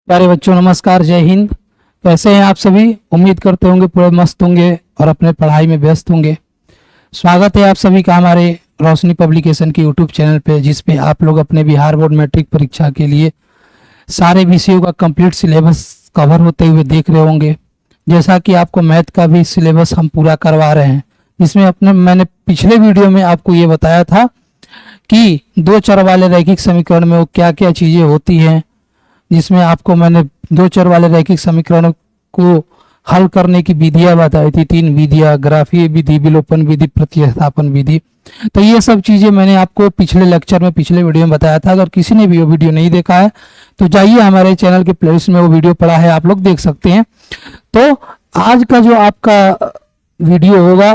प्यारे बच्चों, नमस्कार, जय हिंद। कैसे हैं आप सभी? उम्मीद करते होंगे पूरे मस्त होंगे और अपने पढ़ाई में व्यस्त होंगे। स्वागत है आप सभी का हमारे रोशनी पब्लिकेशन के यूट्यूब चैनल पे, जिस पे आप लोग अपने बिहार बोर्ड मैट्रिक परीक्षा के लिए सारे विषयों का कंप्लीट सिलेबस कवर होते हुए देख रहे होंगे। जैसा कि आपको मैथ का भी सिलेबस हम पूरा करवा रहे हैं, जिसमें मैंने पिछले वीडियो में आपको ये बताया था कि दो चर वाले रैखिक समीकरण में वो क्या क्या चीजें होती हैं, जिसमें आपको मैंने दो चर वाले रैखिक समीकरण को हल करने की विधियां बताई थी। 3 विधियां, ग्राफीय विधि, विलोपन विधि, प्रतिस्थापन विधि। तो ये सब चीजें मैंने आपको पिछले लेक्चर में, पिछले वीडियो में बताया था। अगर किसी ने भी वो वीडियो नहीं देखा है तो जाइए हमारे चैनल के प्लेलिस्ट में वो वीडियो पड़ा है, आप लोग देख सकते हैं। तो आज का जो आपका वीडियो होगा,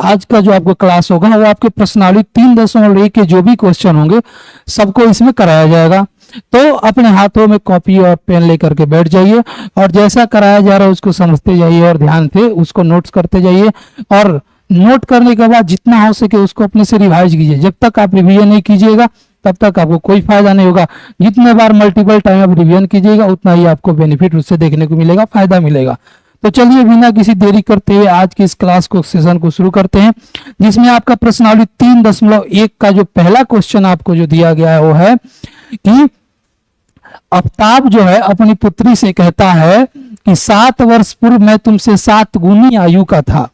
आज का जो आपका क्लास होगा, वो आपके प्रश्नावली 3.1 के जो भी क्वेश्चन होंगे सबको इसमें कराया जाएगा। तो अपने हाथों में कॉपी और पेन लेकर के बैठ जाइए और जैसा कराया जा रहा है उसको समझते जाइए और ध्यान से उसको नोट्स करते जाइए। और नोट करने के बाद जितना हो सके उसको अपने से रिवाइज कीजिए। जब तक आप रिवीजन नहीं कीजिएगा तब तक आपको कोई फायदा नहीं होगा। जितने बार मल्टीपल टाइम आप रिवीजन कीजिएगा उतना ही आपको बेनिफिट उससे देखने को मिलेगा, फायदा मिलेगा। तो चलिए बिना किसी देरी करते हुए आज की इस क्लास को, सेशन को शुरू करते हैं, जिसमें आपका प्रश्नावली 3.1 का जो पहला क्वेश्चन आपको जो दिया गया है वो है कि आफ्ताब जो है अपनी पुत्री से कहता है कि 7 वर्ष पूर्व मैं तुमसे 7 गुनी आयु का था,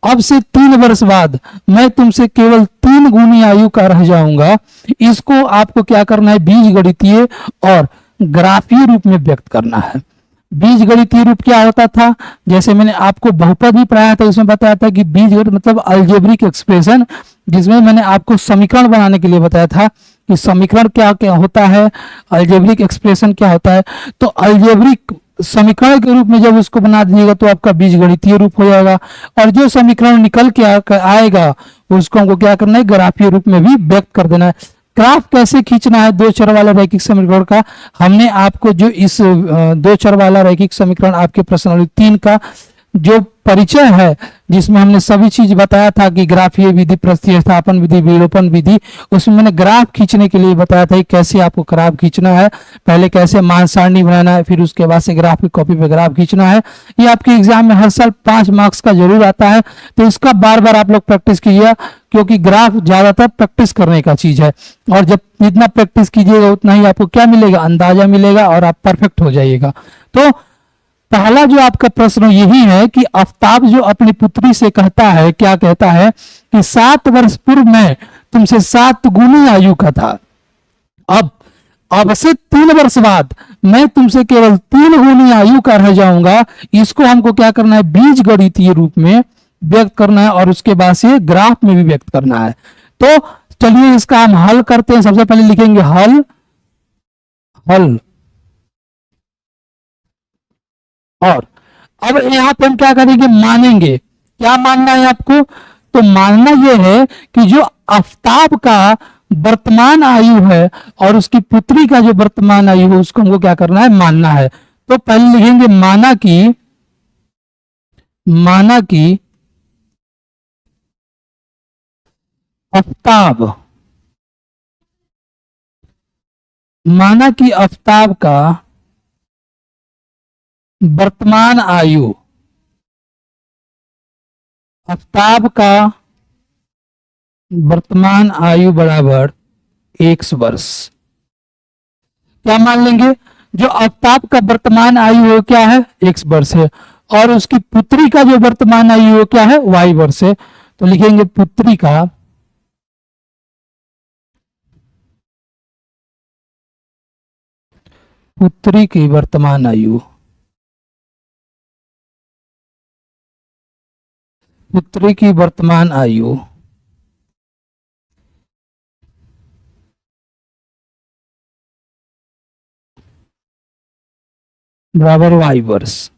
अब से 3 वर्ष बाद मैं तुमसे केवल 3 गुनी आयु का रह जाऊंगा। इसको आपको क्या करना है? बीजगणितीय और ग्राफीय रूप में व्यक्त करना है। बीजगणितीय रूप क्या होता था? जैसे मैंने आपको बहुपद भी पढ़ाया था, उसमें बताया था कि बीजगणित मतलब अलजेब्रिक एक्सप्रेशन, जिसमें मैंने आपको समीकरण बनाने के लिए बताया था कि समीकरण क्या क्या होता है, अलजेब्रिक एक्सप्रेशन क्या होता है। तो अलजेब्रिक समीकरण के रूप में जब उसको बना दीजिएगा तो आपका बीजगणितीय रूप हो जाएगा। और जो समीकरण निकल के आएगा उसको हमको क्या करना है? ग्राफीय रूप में भी व्यक्त कर देना है। ग्राफ कैसे खींचना है दो चर वाला रैखिक समीकरण का, हमने आपको जो इस दो चर वाला रैखिक समीकरण आपके प्रश्नावली 3 का जो परिचय है, जिसमें हमने सभी चीज बताया था कि ग्राफीय विधि, प्रतिस्थापन विधि, विलोपन विधि, उसमें मैंने ग्राफ खींचने के लिए बताया था कि कैसे आपको ग्राफ खींचना है, पहले कैसे मान सारणी बनाना है, फिर उसके बाद से ग्राफ की कॉपी पे ग्राफ खींचना है। ये आपके एग्जाम में हर साल 5 मार्क्स का जरूर आता है, तो इसका बार बार आप लोग प्रैक्टिस कीजिए, क्योंकि ग्राफ ज्यादातर प्रैक्टिस करने का चीज है। और जब जितना प्रैक्टिस कीजिएगा उतना ही आपको क्या मिलेगा? अंदाजा मिलेगा और आप परफेक्ट हो जाइएगा। तो पहला जो आपका प्रश्न यही है कि आफ्ताब जो अपनी पुत्री से कहता है, क्या कहता है कि 7 वर्ष पूर्व मैं तुमसे 7 गुनी आयु का था, अब से 3 वर्ष बाद मैं तुमसे केवल 3 गुनी आयु का रह जाऊंगा। इसको हमको क्या करना है? बीजगणितीय रूप में व्यक्त करना है और उसके बाद से ग्राफ में भी व्यक्त करना है। तो चलिए इसका हम हल करते हैं। सबसे पहले लिखेंगे हल, और अब यहाँ पे हम क्या करेंगे? मानेंगे। क्या मानना है आपको? तो मानना यह है कि जो आफ्ताब का वर्तमान आयु है और उसकी पुत्री का जो वर्तमान आयु है उसको हमको क्या करना है? मानना है। तो पहले लिखेंगे माना कि आफ्ताब, माना कि आफ्ताब का वर्तमान आयु, आफ्ताब का वर्तमान आयु बराबर x वर्ष। क्या मान लेंगे? जो आफ्ताब का वर्तमान आयु है क्या है? x वर्ष है, और उसकी पुत्री का जो वर्तमान आयु है क्या है? y वर्ष है। तो लिखेंगे पुत्री की वर्तमान आयु, पुत्री की वर्तमान आयु बराबर y वर्ष।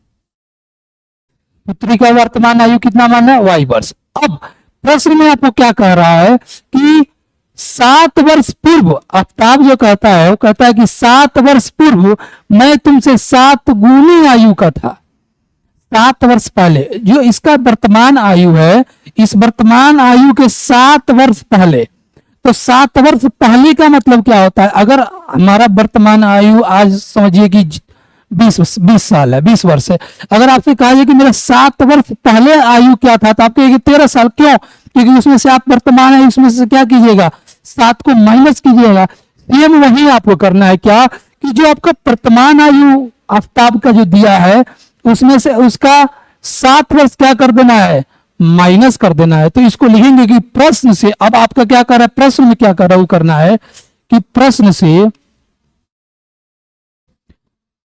पुत्री का वर्तमान आयु कितना मानना है? y वर्ष। अब प्रश्न में आपको क्या कह रहा है कि 7 वर्ष पूर्व, आफ्ताब जो कहता है वो कहता है कि 7 वर्ष पूर्व मैं तुमसे 7 गुनी आयु का था। 7 वर्ष पहले जो इसका वर्तमान आयु है, इस वर्तमान आयु के 7 वर्ष पहले, तो 7 वर्ष पहले का मतलब क्या होता है? अगर हमारा वर्तमान आयु आज समझिए कि 20 साल है, 20 वर्ष है। अगर आपसे कहा जाए कि मेरा 7 वर्ष पहले आयु क्या था, तो आप कहेंगे 13 साल। क्यों? क्योंकि उसमें से आप वर्तमान है, उसमें से क्या कीजिएगा, 7 को माइनस कीजिएगा। सेम वही आपको करना है, क्या कि जो आपका वर्तमान आयु आफ्ताब का जो दिया है, उसमें से उसका 7 वर्ष क्या कर देना है, माइनस कर देना है। तो इसको लिखेंगे कि प्रश्न से, अब आपका क्या कर रहा है, प्रश्न में क्या कर रहा है, वो करना है कि प्रश्न से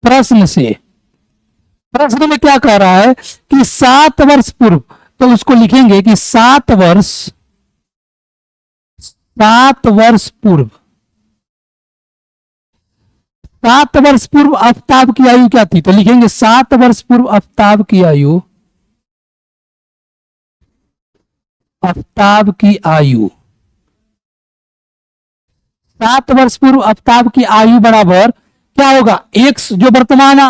प्रश्न में क्या कह रहा है कि 7 वर्ष पूर्व, तो उसको लिखेंगे कि 7 वर्ष पूर्व 7 वर्ष पूर्व आफ्ताब की आयु क्या थी, तो लिखेंगे 7 वर्ष पूर्व आफ्ताब की आयु 7 वर्ष पूर्व आफ्ताब की आयु बराबर क्या होगा, एक्स, जो वर्तमान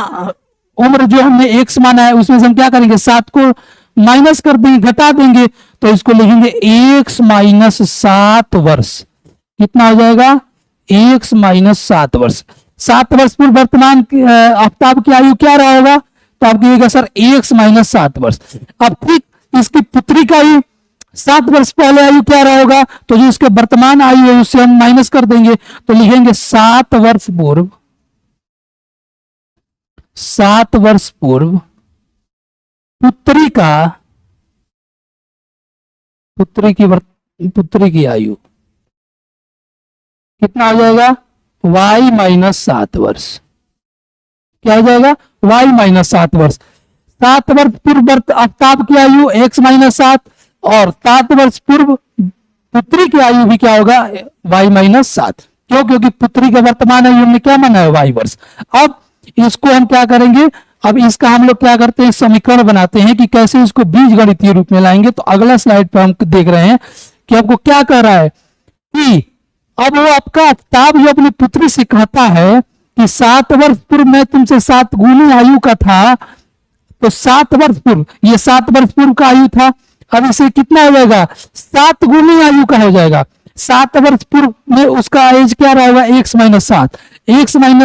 उम्र जो हमने एक्स माना है, उसमें से हम क्या करेंगे, 7 को माइनस कर देंगे, घटा देंगे। तो इसको लिखेंगे एक्स माइनस 7 वर्ष। कितना हो जाएगा, एक्स माइनस 7 वर्ष। 7 वर्ष पूर्व वर्तमान आफ्ताब की आयु क्या रहा होगा, तो आप कहिएगा सर एक्स माइनस 7 वर्ष। अब ठीक इसकी पुत्री का आयु 7 वर्ष पहले आयु क्या रहा होगा, तो जो इसके वर्तमान आयु है उससे हम माइनस कर देंगे। तो लिखेंगे 7 वर्ष पूर्व पुत्री की आयु कितना हो जाएगा, y माइनस 7 वर्ष। क्या हो जाएगा, y माइनस 7 वर्ष। 7 वर्ष पूर्व आफ्ताब की आयु x माइनस 7, और 7 वर्ष पूर्व पुत्री की आयु भी क्या होगा, y माइनस 7। क्यों? क्योंकि पुत्री का वर्तमान आयु हमने क्या माना है, y वर्ष। अब इसको हम क्या करेंगे, अब इसका हम लोग क्या करते हैं, समीकरण बनाते हैं कि कैसे इसको बीजगणितीय रूप में लाएंगे। तो अगला स्लाइड पर हम देख रहे हैं कि आपको क्या कह रहा है कि अब वो आपका आफ्ताब जो अपनी पुत्री से कहता है कि 7 वर्ष पूर्व मैं तुमसे 7 गुनी आयु का था, तो 7 वर्ष पूर्व, ये 7 वर्ष पूर्व का आयु था। अब इसे कितना हो जाएगा, 7 गुनी आयु का हो जाएगा। 7 वर्ष पूर्व में उसका एज क्या रहा होगा, एक्स माइनस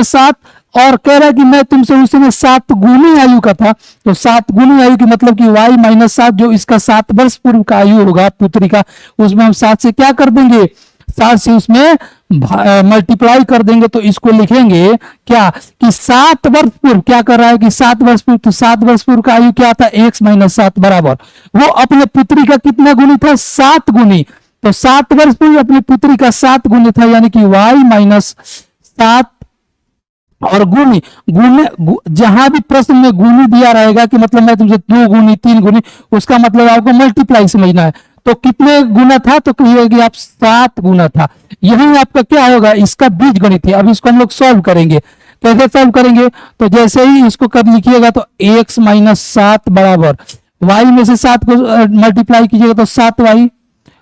7, और कह रहा है कि मैं तुमसे उस समय 7 गुनी आयु का था। तो 7 गुनी आयु की मतलब कि y माइनस 7, जो इसका 7 वर्ष पूर्व का आयु होगा पुत्री का, उसमें हम 7 से क्या कर देंगे, 7 से उसमें मल्टीप्लाई कर देंगे। तो इसको लिखेंगे क्या कि 7 वर्ष पूर्व क्या कर रहा है कि 7 वर्ष पूर्व, तो 7 वर्ष पूर्व का आयु क्या था, x माइनस 7 बराबर वो अपने पुत्री का कितना गुनी था, 7 गुनी। तो 7 वर्ष पूर्व अपनी पुत्री का 7 गुनी था, यानी कि y माइनस 7 और गुनी जहां भी प्रश्न में गुनी दिया रहेगा कि मतलब मैं तुमसे 2 गुनी 3 गुनी, उसका मतलब आपको मल्टीप्लाई समझना है। तो कितने गुना था, तो कहिए कि आप 7 गुना था। यही आपका क्या होगा, इसका बीजगणित है। अब इसको हम लोग सॉल्व करेंगे। कैसे सॉल्व करेंगे, तो जैसे ही इसको कर लिखिएगा तो x माइनस 7 बराबर y में से 7 को मल्टीप्लाई कीजिएगा तो 7y,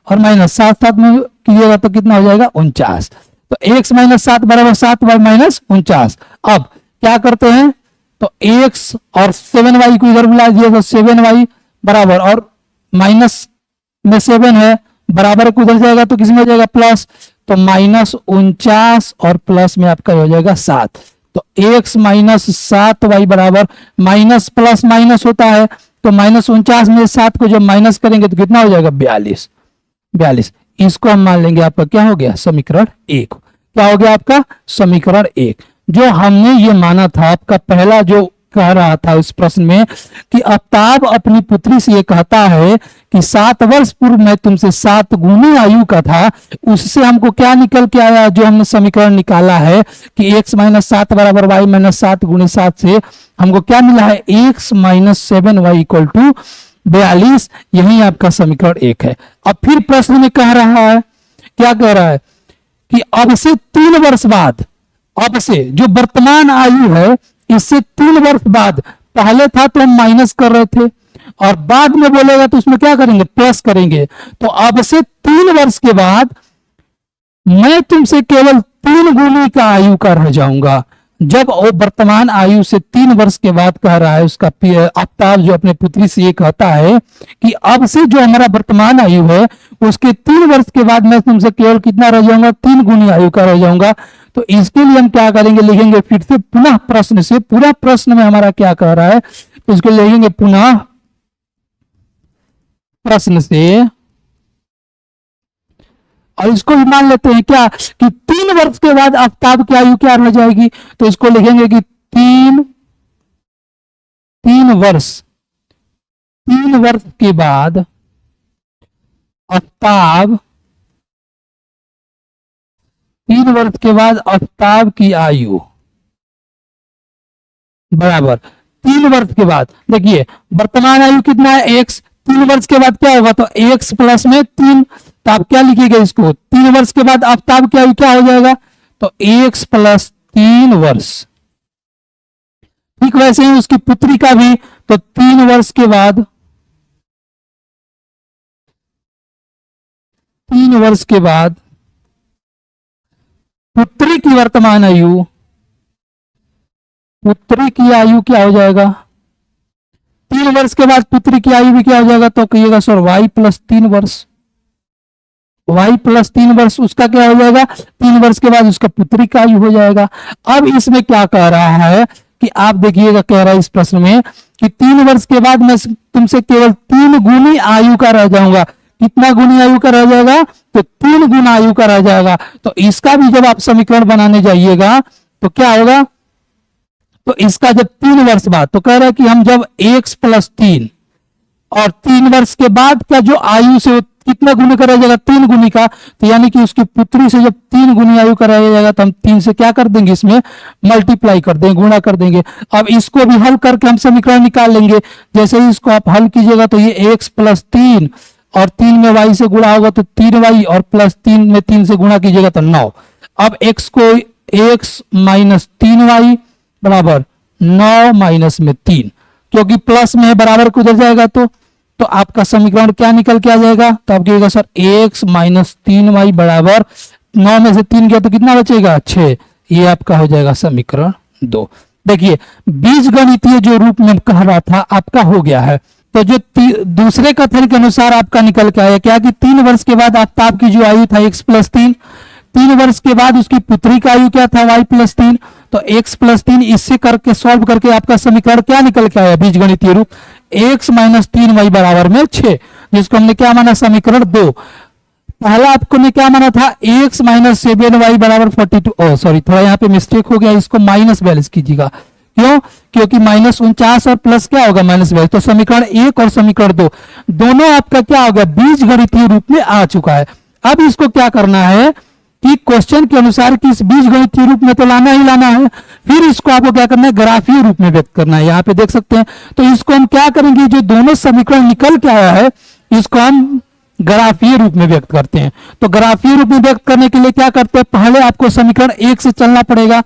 और माइनस 7 में कीजिएगा तो कितना हो जाएगा, 49। तो x माइनस 7 बराबर 7y माइनस 49। अब क्या करते हैं, तो x और 7y को इधर बुला दिया तो 7y बराबर, और माइनस में 7 है, बराबर को उधर जाएगा तो किसमें हो जाएगा, प्लस। तो माइनस 49 और प्लस में आपका हो जाएगा 7। तो x माइनस 7y बराबर, माइनस प्लस माइनस होता है, तो माइनस 49 में 7 को जब माइनस करेंगे तो कितना हो जाएगा, 42। इसको हम मान लेंगे आपका क्या हो गया, समीकरण 1। क्या हो गया आपका, समीकरण 1। जो हमने ये माना था, आपका पहला जो कह रहा था इस प्रश्न में कि आफ्ताब अपनी पुत्री से ये कहता है कि 7 वर्ष पूर्व मैं तुमसे 7 गुनी आयु का था, उससे हमको क्या निकल के आया, जो हमने समीकरण निकाला है कि x माइनस 7 बराबर y माइनस 7 गुनी 7 से हमको क्या मिला है, x minus 7y equal to 42। यही आपका समीकरण 1 है। अब फिर प्रश्न में कह रहा है, क्या कह रहा है कि अब से 3 वर्ष बाद, अब से जो वर्तमान आयु है इससे 3 वर्ष बाद, पहले था तो हम माइनस कर रहे थे, और बाद में बोलेगा तो उसमें क्या करेंगे, प्लस करेंगे। तो अब से 3 वर्ष के बाद मैं तुमसे केवल 3 गुनी का आयु का रह जाऊंगा। जब वो वर्तमान आयु से 3 वर्ष के बाद कह रहा है उसका आफ्ताब जो अपने पुत्री से ये कहता है कि अब से जो हमारा वर्तमान आयु है उसके 3 वर्ष के बाद मैं तुमसे केवल कितना रह जाऊंगा, 3 गुनी आयु का रह जाऊंगा। तो इसके लिए हम क्या करेंगे, लिखेंगे फिर से पुनः प्रश्न से, पूरा प्रश्न में हमारा क्या कह रहा है, तो इसको लिखेंगे पुनः प्रश्न से, और इसको भी मान लेते हैं क्या कि 3 वर्ष के बाद आफ्ताब की आयु क्या हो जाएगी, तो इसको लिखेंगे कि 3 वर्ष के बाद आफ्ताब, 3 वर्ष के बाद आफ्ताब की आयु बराबर 3 वर्ष के बाद, देखिए वर्तमान आयु कितना है x, 3 वर्ष के बाद क्या होगा, तो x प्लस में 3, तो आप क्या लिखिएगा इसको, 3 वर्ष के बाद आफ्ताब की आयु क्या हो जाएगा, तो x प्लस 3 वर्ष। ठीक वैसे ही उसकी पुत्री का भी, तो 3 वर्ष के बाद, 3 वर्ष के बाद पुत्री की वर्तमान आयु, पुत्री की आयु क्या हो जाएगा, 3 वर्ष के बाद पुत्री की आयु भी क्या हो जाएगा, तो कहिएगा सर y प्लस 3 वर्ष, y प्लस 3 वर्ष उसका क्या हो जाएगा, 3 वर्ष के बाद उसका पुत्री का आयु हो जाएगा। अब इसमें क्या कह रहा है कि आप देखिएगा, कह रहा है इस प्रश्न में कि 3 वर्ष के बाद मैं तुमसे केवल 3 गुनी आयु का रह जाऊंगा, कितना गुनी आयु का रह जाएगा, तो 3 गुना आयु का रह जाएगा। तो इसका भी जब आप समीकरण बनाने जाइएगा तो क्या होगा, तो इसका जब 3 वर्ष बाद, तो कह रहा है कि हम जब x प्लस 3 और 3 वर्ष के बाद का जो आयु से कितना गुनी का रह जाएगा, 3 गुनी का, तो यानी कि उसकी पुत्री से जब 3 गुनी आयु का रह जाएगा तो हम 3 से क्या कर देंगे, इसमें मल्टीप्लाई कर देंगे, गुणा कर देंगे। अब इसको भी हल करके हम समीकरण निकाल लेंगे। जैसे ही इसको आप हल कीजिएगा तो ये x प्लस 3 और 3 में y से गुणा होगा तो 3y, और प्लस 3 में 3 से गुणा कीजिएगा तो 9। अब x को x माइनस 3y बराबर 9 माइनस में 3, क्योंकि प्लस में है बराबर को उधर जाएगा तो आपका समीकरण क्या निकल के आ जाएगा, तो आप कहिएगा सर x माइनस 3y बराबर 9 में से 3 गया तो कितना बचेगा, 6। ये आपका हो जाएगा समीकरण 2। देखिए बीजगणितीय जो रूप में कह रहा था आपका हो गया है। तो जो दूसरे कथन के अनुसार आपका निकल के आया क्या कि 3 वर्ष के बाद आफ्ताब की जो आयु था x प्लस 3, 3 वर्ष के बाद उसकी पुत्री का आयु क्या था y प्लस 3, तो x प्लस 3 इससे करके सॉल्व करके आपका समीकरण क्या निकल के आया, बीजगणितीय रूप x माइनस 3y बराबर में 6, जिसको हमने क्या माना, समीकरण 2। पहला आपको ने क्या माना था, x माइनस 7y बराबर 42, सॉरी थोड़ा यहाँ पे मिस्टेक हो गया, इसको माइनस 42 कीजिएगा। क्यों, क्योंकि माइनस 49 और प्लस क्या होगा, माइनस 42। तो समीकरण 1 और समीकरण 2 दोनों आपका क्या होगा, बीजगणितीय रूप में आ चुका है। अब इसको क्या करना है कि क्वेश्चन के अनुसार कि इस बीजगणितीय रूप में तो लाना ही लाना है, फिर इसको आपको क्या करना है, ग्राफीय रूप में व्यक्त करना है। यहाँ पे देख सकते हैं, तो इसको हम क्या करेंगे, जो दोनों समीकरण निकल के आया है इसको हम ग्राफीय रूप में व्यक्त करते हैं। तो ग्राफीय रूप में व्यक्त करने के लिए क्या करते हैं, पहले आपको समीकरण 1 से चलना पड़ेगा।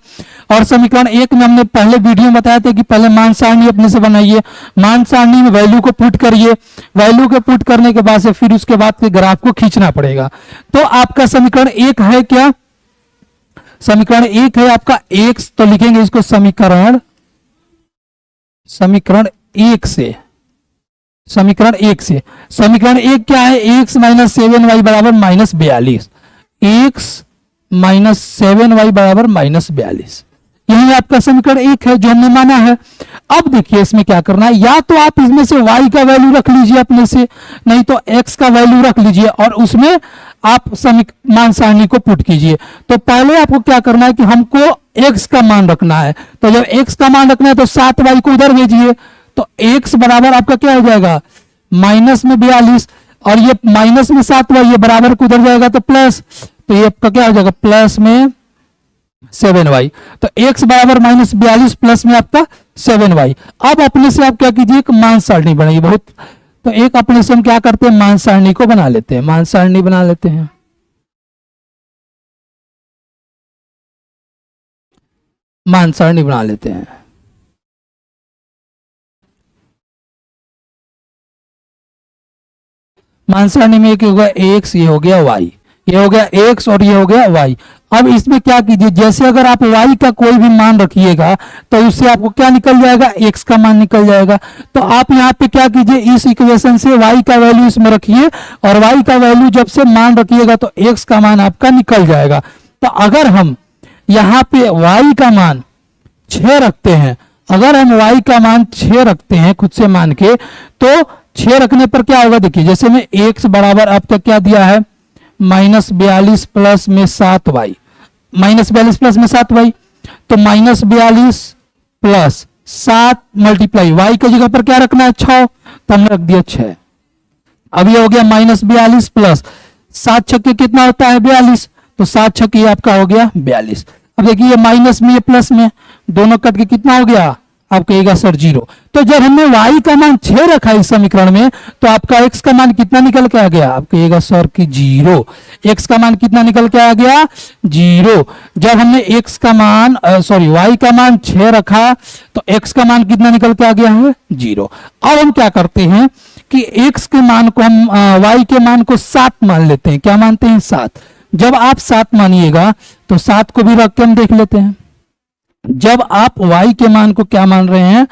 और समीकरण 1 में हमने पहले वीडियो में बताया था कि पहले मान सारणी अपने से बनाइए, मान सारणी में वैल्यू को पुट करिए, वैल्यू को पुट करने के बाद से फिर उसके बाद के ग्राफ को खींचना पड़ेगा। तो आपका समीकरण 1 है क्या, समीकरण 1 है आपका x, तो लिखेंगे इसको समीकरण 1 से, समीकरण 1 से। समीकरण 1 क्या है, x माइनस 7y बराबर माइनस 42, x माइनस 7y बराबर माइनस 42, यही आपका समीकरण 1 है जो हमने माना है। अब देखिए इसमें क्या करना है, या तो आप इसमें से y का वैल्यू रख लीजिए अपने से, नहीं तो x का वैल्यू रख लीजिए और उसमें आप मान सारणी को पुट कीजिए। तो पहले आपको क्या करना है कि हमको x का मान रखना है, तो जब x का मान रखना है तो 7y को उधर भेजिए, तो x बराबर आपका क्या हो जाएगा, माइनस में 42, और ये माइनस में 7y, ये बराबर को उधर जाएगा तो प्लस, तो ये आपका क्या हो जाएगा, प्लस में 7y। तो x बराबर माइनस 42 प्लस में आपका 7y। अब अपने से आप क्या कीजिए, एक मान सारणी बनाइए बहुत, तो एक अपने से हम क्या करते हैं, मान सारणी को बना लेते हैं, मान सारणी बना लेते हैं। मान सारणी बना लेते हैं। मान सारणी में एक होगा x, ये हो गया y, ये हो गया x और ये हो गया y। अब इसमें क्या कीजिए, जैसे अगर आप y का कोई भी मान रखिएगा तो उससे आपको क्या निकल जाएगा, x का मान निकल जाएगा। तो आप यहाँ पे क्या कीजिए, इस इक्वेशन से y का वैल्यू इसमें रखिए और y का वैल्यू जब से मान रखिएगा तो x का मान आपका निकल जाएगा। तो अगर हम यहाँ पे y का मान 6 रखते हैं, अगर हम y का मान 6 रखते हैं खुद से मान के, तो 6 रखने पर क्या होगा, देखिए जैसे में x बराबर आपका क्या दिया है -42 प्लस में 7y, -42 प्लस में 7y, तो -42 प्लस 7 मल्टीप्लाई y की जगह पर क्या रखना है 6, तो हमने रख दिया 6। अब ये हो गया -42 प्लस 7 छक्के कितना होता है 42, तो 7 छक्के आपका हो गया 42। अब देखिए ये माइनस में ये प्लस में दोनों कट के कितना हो गया, आप कहिएगा सर 0। तो जब हमने y का मान 6 रखा इस समीकरण में, तो आपका x का मान कितना निकल के आ गया, आप कहिएगा सर कि 0। x का मान कितना निकल के आ गया 0। जब हमने x का मान y का मान 6 रखा, तो x का मान कितना निकल के आ गया है 0। अब हम क्या करते हैं कि x के मान को हम y के मान को 7 मान लेते हैं, क्या मानते हैं 7। जब आप 7 मानिएगा तो 7 को भी रख के हम देख लेते हैं। जब आप y के मान को क्या मान रहे हैं,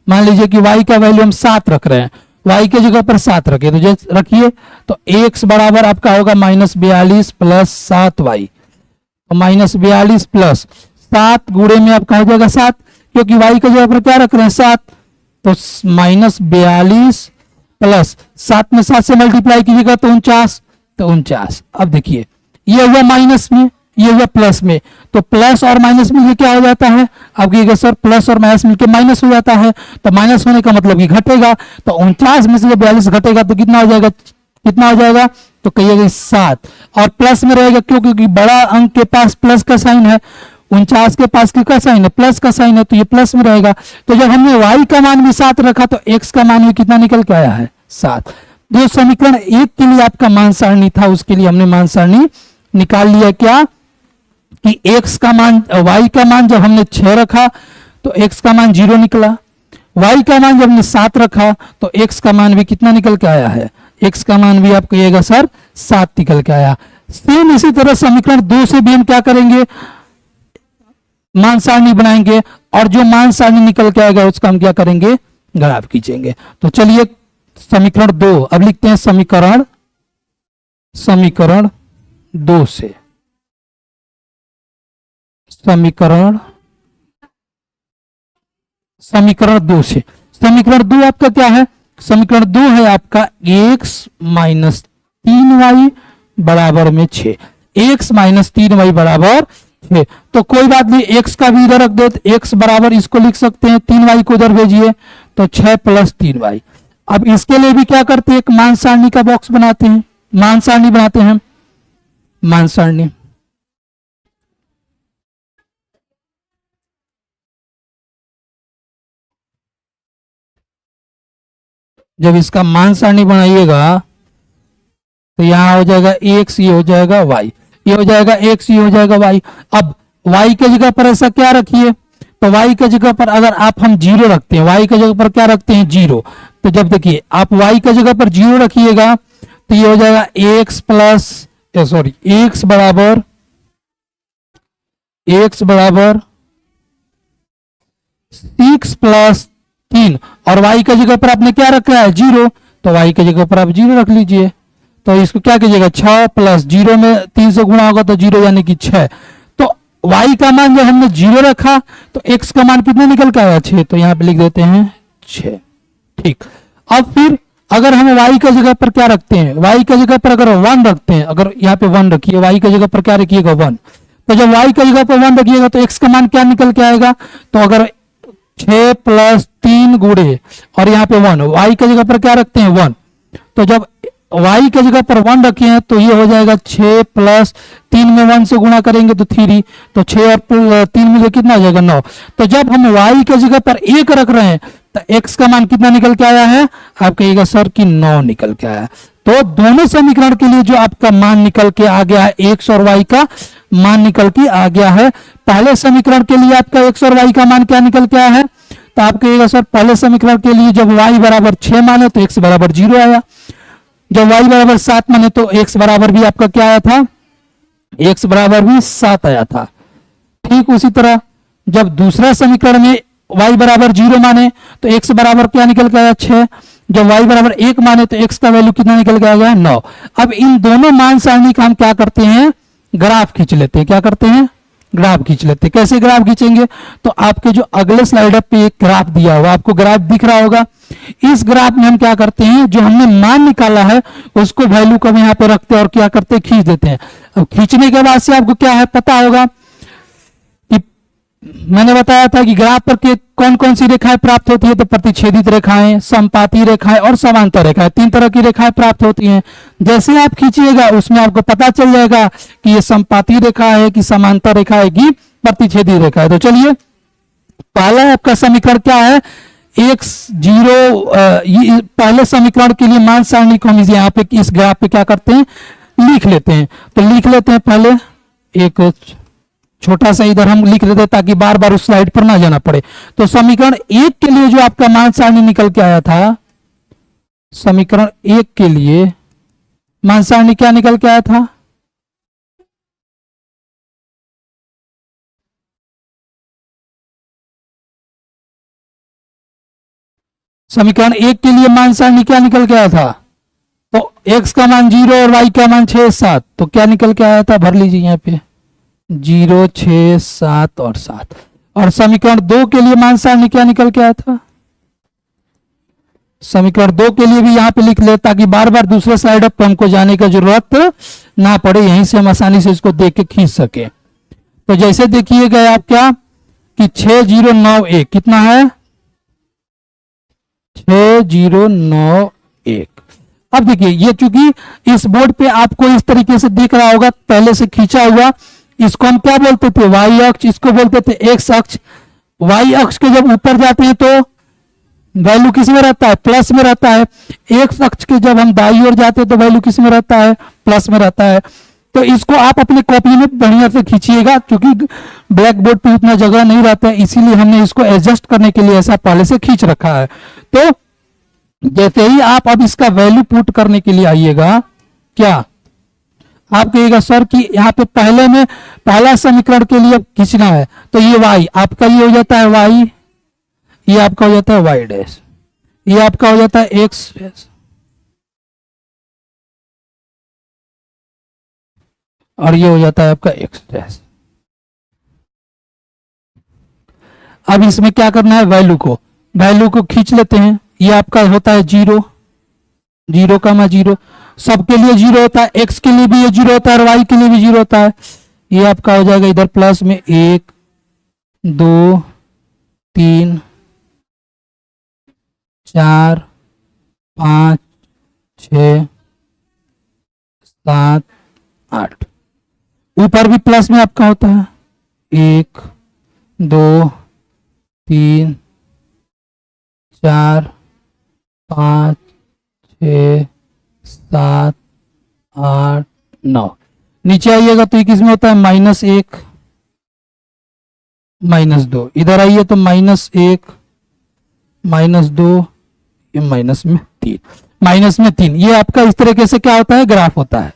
मान लीजिए कि y का वैल्यू हम 7 रख रहे हैं, y की जगह पर 7 रखे, तो जैसे रखिए तो x बराबर आपका होगा -42 प्लस 7y, -42 प्लस 7 गुणे में आपका हो जाएगा 7, क्योंकि y की जगह पर क्या रख रहे हैं 7, तो -42 प्लस 7 में 7 से मल्टीप्लाई कीजिएगा तो 49, तो 49। अब देखिए ये हुआ माइनस में, ये हुआ प्लस में, तो प्लस और माइनस में ये क्या हो जाता है, आप कहिएगा सर प्लस और माइनस मिलकर माइनस हो जाता है, तो माइनस होने का मतलब ये घटेगा, तो 49 में से जब 42 घटेगा तो कितना हो जाएगा, कितना हो जाएगा, तो कहिएगा 7, और प्लस में रहेगा क्यों, क्योंकि बड़ा अंक के पास प्लस का साइन है, 49 के पास क्या साइन है, प्लस का साइन है, तो ये प्लस में रहेगा। तो जब हमने y का मान भी 7 रखा, तो x का मान भी कितना निकल के आया है 7। जो समीकरण 1 के लिए आपका मान सारणी था, उसके लिए हमने मान सारणी निकाल लिया, क्या कि x का मान y का मान जब हमने 6 रखा तो x का मान 0 निकला, y का मान जब हमने 7 रखा तो x का मान भी कितना निकल के आया है, x का मान भी आप कहिएगा सर 7 निकल के आया। सेम इसी तरह समीकरण 2 से भी हम क्या करेंगे, मान सारणी बनाएंगे, और जो मान सारणी निकल के आएगा उसका हम क्या करेंगे, ग्राफ खींचेंगे। तो चलिए समीकरण 2 अब लिखते हैं, समीकरण 2 से, समीकरण 2 से, समीकरण 2 आपका क्या है, समीकरण 2 है आपका x माइनस 3y बराबर में 6, x माइनस 3y बराबर 6। तो कोई बात नहीं, x का भी इधर रख दो, तो x बराबर इसको लिख सकते हैं, 3y को उधर भेजिए तो 6 प्लस 3y। अब इसके लिए भी क्या करते हैं, एक मान सारणी का बॉक्स बनाते हैं, मान सारणी बनाते हैं, मान सारणी। जब इसका मान सारणी बनाइएगा तो यहां हो जाएगा x, ये हो जाएगा y, ये हो जाएगा x, ये हो जाएगा y। अब y के जगह पर ऐसा क्या रखिए, तो y के जगह पर अगर आप हम 0 रखते हैं, y के जगह पर क्या रखते हैं 0, तो जब देखिए आप y के जगह पर 0 रखिएगा तो ये हो जाएगा x प्लस सॉरी x बराबर 6 प्लस 3, और y की जगह पर आपने क्या रखा है 0, तो y की जगह पर आप 0 रख लीजिए। तो इसको क्या कीजिएगा 6 प्लस 0 में 3 से गुणा होगा तो 0 यानी कि 6। तो y का मान जब हमने 0 रखा तो x का मान कितना निकल के आया 6, तो यहां पे लिख देते हैं 6। ठीक, अब फिर अगर हम y की जगह पर क्या रखते हैं, y की जगह पर अगर 1 रखते हैं, अगर यहाँ पे 1 रखिए, y की जगह पर क्या रखिएगा 1, तो जब y की जगह पर 1 रखिएगा तो x का मान क्या निकल के आएगा, तो अगर 6 प्लस 3 गुणे और यहाँ पे 1, y की जगह पर क्या रखते हैं 1, तो जब y की जगह पर 1 रखे हैं तो ये हो जाएगा 6 प्लस 3 में 1 से गुणा करेंगे तो 3, तो 6 और 3 मिले कितना हो जाएगा 9। तो जब हम y की जगह पर 1 रख रहे हैं तो x का मान कितना निकल के आया है, आप कहिएगा सर कि 9 निकल के आया। तो दोनों समीकरण के लिए जो आपका मान निकल के आ गया है, x और y का मान निकल के आ गया है। पहले समीकरण के लिए आपका x और y का मान क्या निकल के आया है, तो आप कहिएगा सर पहले समीकरण के लिए जब y बराबर 6 माने तो x बराबर 0 आया, जब y बराबर 7 माने तो x बराबर भी आपका क्या आया था, x बराबर भी 7 आया था। ठीक उसी तरह जब दूसरा समीकरण में y बराबर 0 माने तो x बराबर क्या निकल के आया 6, जब y बराबर 1 माने तो x का वैल्यू कितना निकल के आ गया 9। अब इन दोनों मान सारणी का हम क्या करते हैं, ग्राफ खींच लेते हैं, क्या करते हैं ग्राफ खींच लेते हैं। कैसे ग्राफ खींचेंगे, तो आपके जो अगले स्लाइडर पे एक ग्राफ दिया हुआ, आपको ग्राफ दिख रहा होगा। इस ग्राफ में हम क्या करते हैं, जो हमने मान निकाला है उसको वैल्यू को हम यहाँ पे रखते हैं और क्या करते हैं, खींच देते हैं। अब खींचने के बाद से आपको क्या है पता होगा कि मैंने बताया था कि ग्राफ पर के कौन कौन सी रेखाएं प्राप्त होती है, तो प्रतिच्छेदित रेखाएं, समपाती रेखाएं और समांतर रेखाएं, 3 तरह की रेखाएं प्राप्त होती हैं। जैसे आप खींचिएगा उसमें आपको पता चल जाएगा कि ये समपाती रेखा है कि समांतर रेखा है कि प्रतिच्छेदी रेखा है। तो चलिए, पहला आपका समीकरण क्या है, एक्स जीरो, पहले समीकरण के लिए मान सारणी को हम यहाँ पे इस ग्राफ पे क्या करते हैं, लिख लेते हैं। तो लिख लेते हैं, पहले एक छोटा सा इधर हम लिख देते हैं ताकि बार बार उस स्लाइड पर ना जाना पड़े। तो समीकरण 1 के लिए जो आपका मान सारणी निकल के आया था, समीकरण 1 के लिए मान सारणी क्या निकल के आया था, समीकरण 1 के लिए मान सारणी क्या निकल के आया था, तो x का मान 0 और y का मान 6 7, तो क्या निकल के आया था, भर लीजिए यहाँ पे 0 6 7 और 7। और समीकरण 2 के लिए मान सारणी क्या निकल के आया था, समीकरण 2 के लिए भी यहां पे लिख ले ताकि बार बार दूसरे स्लाइड पर हमको जाने की जरूरत ना पड़े, यहीं से हम आसानी से इसको देख के खींच सके। तो जैसे देखिएगा आप क्या कि 6091 कितना है, 6091। अब देखिए ये चूंकि इस बोर्ड पे आपको इस तरीके से दिख रहा होगा, पहले से खींचा हुआ, इसको हम क्या बोलते थे, वाई अक्ष, इसको बोलते थे एक्स अक्ष। वाई अक्ष के जब ऊपर जाते हैं तो वैल्यू किस में रहता है, प्लस में रहता है। एक्स अक्ष के जब हम दाईं ओर जाते हैं तो वैल्यू किस में रहता है, प्लस में रहता है। तो इसको आप अपने कॉपी में बढ़िया से खींचिएगा, क्योंकि ब्लैक बोर्ड पे उतना जगह नहीं रहता है, इसीलिए हमने इसको एडजस्ट करने के लिए ऐसा पहले से खींच रखा है। तो जैसे ही आप अब इसका वैल्यू पुट करने के लिए आइएगा, क्या आप कहिएगा सर कि यहाँ पे पहले में पहला समीकरण के लिए खींचना है, तो ये y आपका ये हो जाता है y, ये आपका हो जाता है y डैश, ये आपका हो जाता है x डैश, और ये हो जाता है आपका x डैश। अब इसमें क्या करना है, वैल्यू को खींच लेते हैं। ये आपका होता है 0 0 का मा 0, सबके लिए 0 होता है, x के लिए भी ये 0 होता है और y के लिए भी 0 होता है। ये आपका हो जाएगा इधर प्लस में 1 2 3 4 5 6 7 8, ऊपर भी प्लस में आपका होता है 1 2 3 4 5 6 7 8 9। नीचे आइएगा तो ये किस में होता है, -1 -2, इधर आइए तो -1 -2, ये -3, ये आपका इस तरीके से क्या होता है, ग्राफ होता है।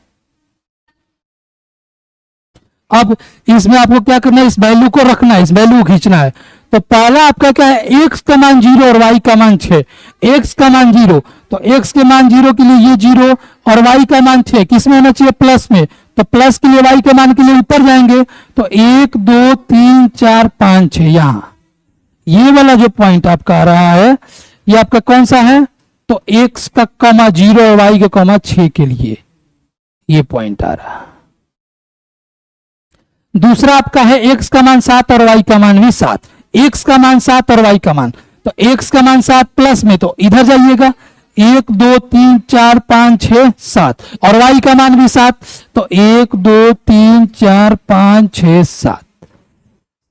अब इसमें आपको क्या करना है, इस वैल्यू को रखना है, इस वैल्यू को खींचना है। तो पहला आपका क्या है, x का मान 0 और y का मान 6, x का मान 0, तो x के मान 0 के लिए ये 0 और y का मान 6 किस में होना चाहिए, प्लस में। तो प्लस के लिए y के मान के लिए ऊपर जाएंगे, तो 1 2 3 4 5 6, यहां ये वाला जो पॉइंट आपका आ रहा है, ये आपका कौन सा है, तो x का कॉमा 0 और y का कॉमा 6 के लिए ये पॉइंट आ रहा है। दूसरा आपका है x का मान 7 और y का मान भी 7, x का मान 7 और y का मान, तो x का मान 7 प्लस में, तो इधर जाइएगा 1 2 3 4 5 6 7, और y का मान भी 7, तो 1 2 3 4 5 6 7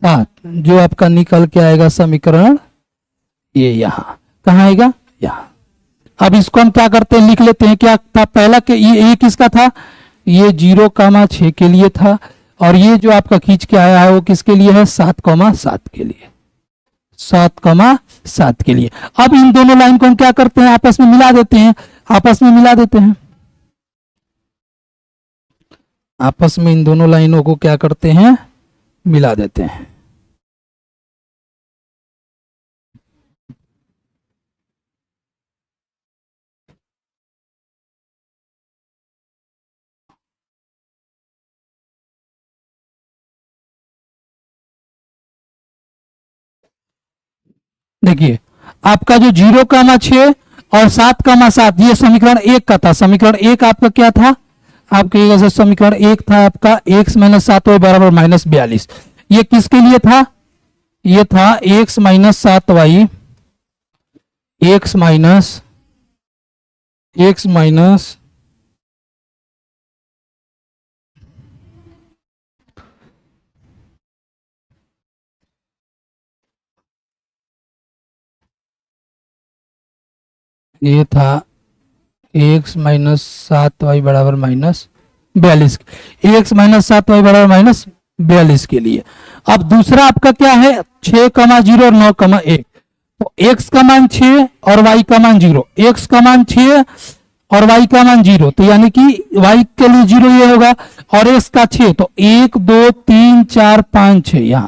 7, जो आपका निकल के आएगा समीकरण ये यहां, कहां आएगा, यहां। अब इसको हम क्या करते हैं, लिख लेते हैं, क्या था पहला के ये किसका था, ये 0,6 के लिए था, और ये जो आपका खींच के आया है वो किसके लिए है, 7,7 के लिए, 7,7 के लिए। अब इन दोनों लाइन को हम क्या करते हैं, आपस में मिला देते हैं, आपस में इन दोनों लाइनों को क्या करते हैं, मिला देते हैं। देखिए आपका जो 0,6 और 7,7 ये समीकरण एक का था। समीकरण एक आपका क्या था, आपके जैसे समीकरण एक था आपका x माइनस 7y बराबर -42। ये किसके लिए था, ये था x minus 7y, x minus ये था x माइनस 7y बराबर -42, x माइनस 7y बराबर -42 के लिए। अब दूसरा आपका क्या है, 6,0 और 9,1। तो x का मान 6 और y का मान 0, x का मान 6 और y का मान 0, तो यानी कि y के लिए 0 ये होगा, और x का 6, तो 1 2 3 4 5 6 यहां।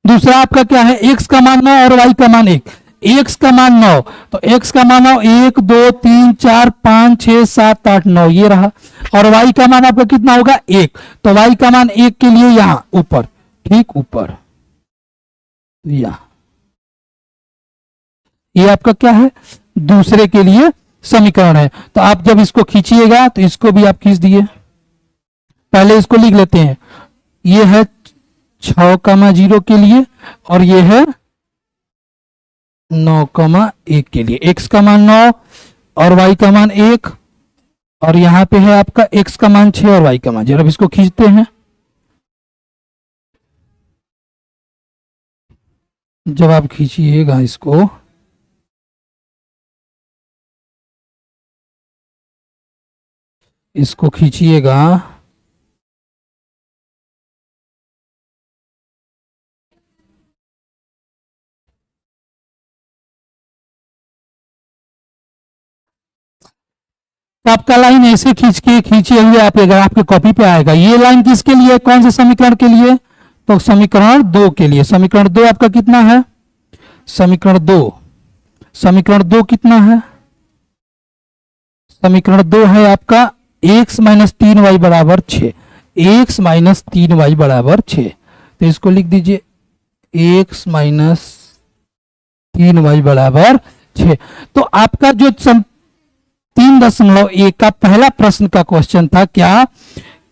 दूसरा आपका क्या है, x का मान 9 और y का मान 1, x का मान 9, तो x का मान 9, 1 2 3 4 5 6 7 8 9 ये रहा, और y का मान आपका कितना होगा 1, तो y का मान 1 के लिए यहां ऊपर, ठीक ऊपर यहां। ये आपका क्या है, दूसरे के लिए समीकरण है। तो आप जब इसको खींचिएगा तो इसको भी आप खींच दिए, पहले इसको लिख लेते हैं, ये है 6,0 के लिए और ये है 9,1 के लिए। x का मान 9 और y का मान 1, और यहां पे है आपका x का मान 6 और y का मान 0। अब इसको खींचते हैं, जब आप खींचिएगा इसको खींचिएगा तो आपका लाइन ऐसे खींचे हुए आप अगर आपके कॉपी पे आएगा, ये लाइन किसके लिए, कौन से समीकरण के लिए, तो समीकरण 2 के लिए। समीकरण 2 आपका कितना है, समीकरण 2 कितना है, समीकरण 2 है आपका x माइनस 3y बराबर 6, x माइनस 3y बराबर 6। तो इसको लिख दीजिए x माइनस 3y बराबर 6। तो आपका जो 3.1 का पहला प्रश्न का क्वेश्चन था क्या,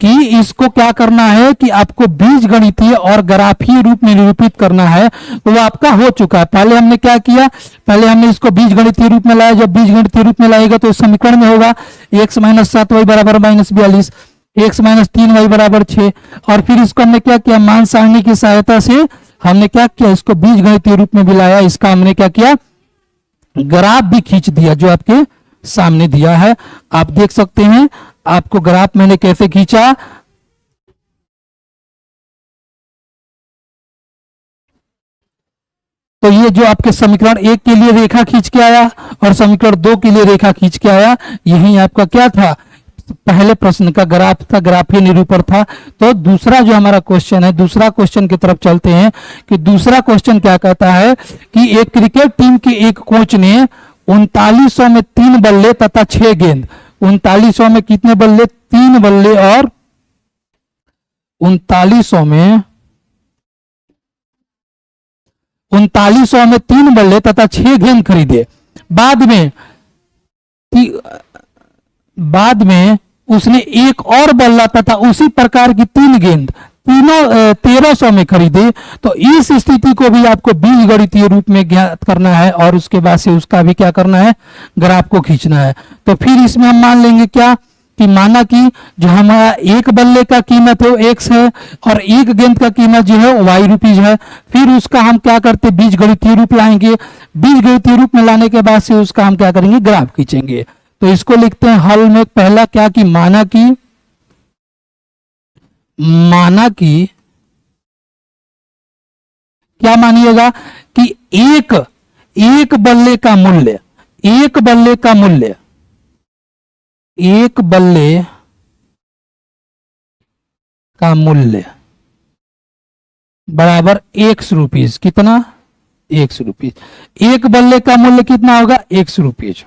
कि इसको क्या करना है कि आपको बीजगणितीय और ग्राफीय रूप में निरूपित करना है, तो वो आपका हो चुका है। पहले हमने क्या किया, पहले हमने इसको बीजगणितीय रूप में लाया, जब बीजगणितीय रूप में लाएगा तो समीकरण में होगा x माइनस 7y बराबर -42, x माइनस 3y बराबर 6, और फिर इसको हमने क्या किया, मान सारणी की सहायता से हमने क्या किया, इसको बीजगणितीय रूप में भी लाया, इसका हमने क्या किया, ग्राफ भी खींच दिया जो आपके सामने दिया है। आप देख सकते हैं आपको ग्राफ मैंने कैसे खींचा, तो ये जो आपके समीकरण 1 के लिए रेखा खींच के आया और समीकरण 2 के लिए रेखा खींच के आया, यही आपका क्या था, पहले प्रश्न का ग्राफ था, ग्राफीय निरूपण था। तो दूसरा जो हमारा क्वेश्चन है, दूसरा क्वेश्चन की तरफ चलते हैं कि दूसरा क्वेश्चन क्या कहता है कि एक क्रिकेट टीम के एक कोच ने 3900 में 3 बल्ले तथा 6 गेंद, 3900 में कितने बल्ले, 3 बल्ले, और 3900 में 3 बल्ले तथा 6 गेंद खरीदे। बाद में उसने एक और बल्ला तथा उसी प्रकार की 3 गेंद तीनों 1300 में खरीदे। तो इस स्थिति को भी आपको बीजगणितीय रूप में ज्ञात करना है और उसके बाद से उसका भी क्या करना है, ग्राफ को खींचना है। तो फिर इसमें हम मान लेंगे क्या, कि माना कि जो हमारा एक बल्ले का कीमत है वो x है और एक गेंद का कीमत जो है y रुपीज है। फिर उसका हम क्या करते, बीजगणितीय रूप लाएंगे, बीजगणितीय रूप में लाने के बाद से उसका हम क्या करेंगे, ग्राफ खींचेंगे। तो इसको लिखते हैं हल में, पहला क्या कि माना कि क्या मानिएगा कि एक बल्ले का मूल्य, एक बल्ले का मूल्य बराबर x रुपीज, कितना, x रुपीज। एक बल्ले का मूल्य कितना होगा, x रुपीज।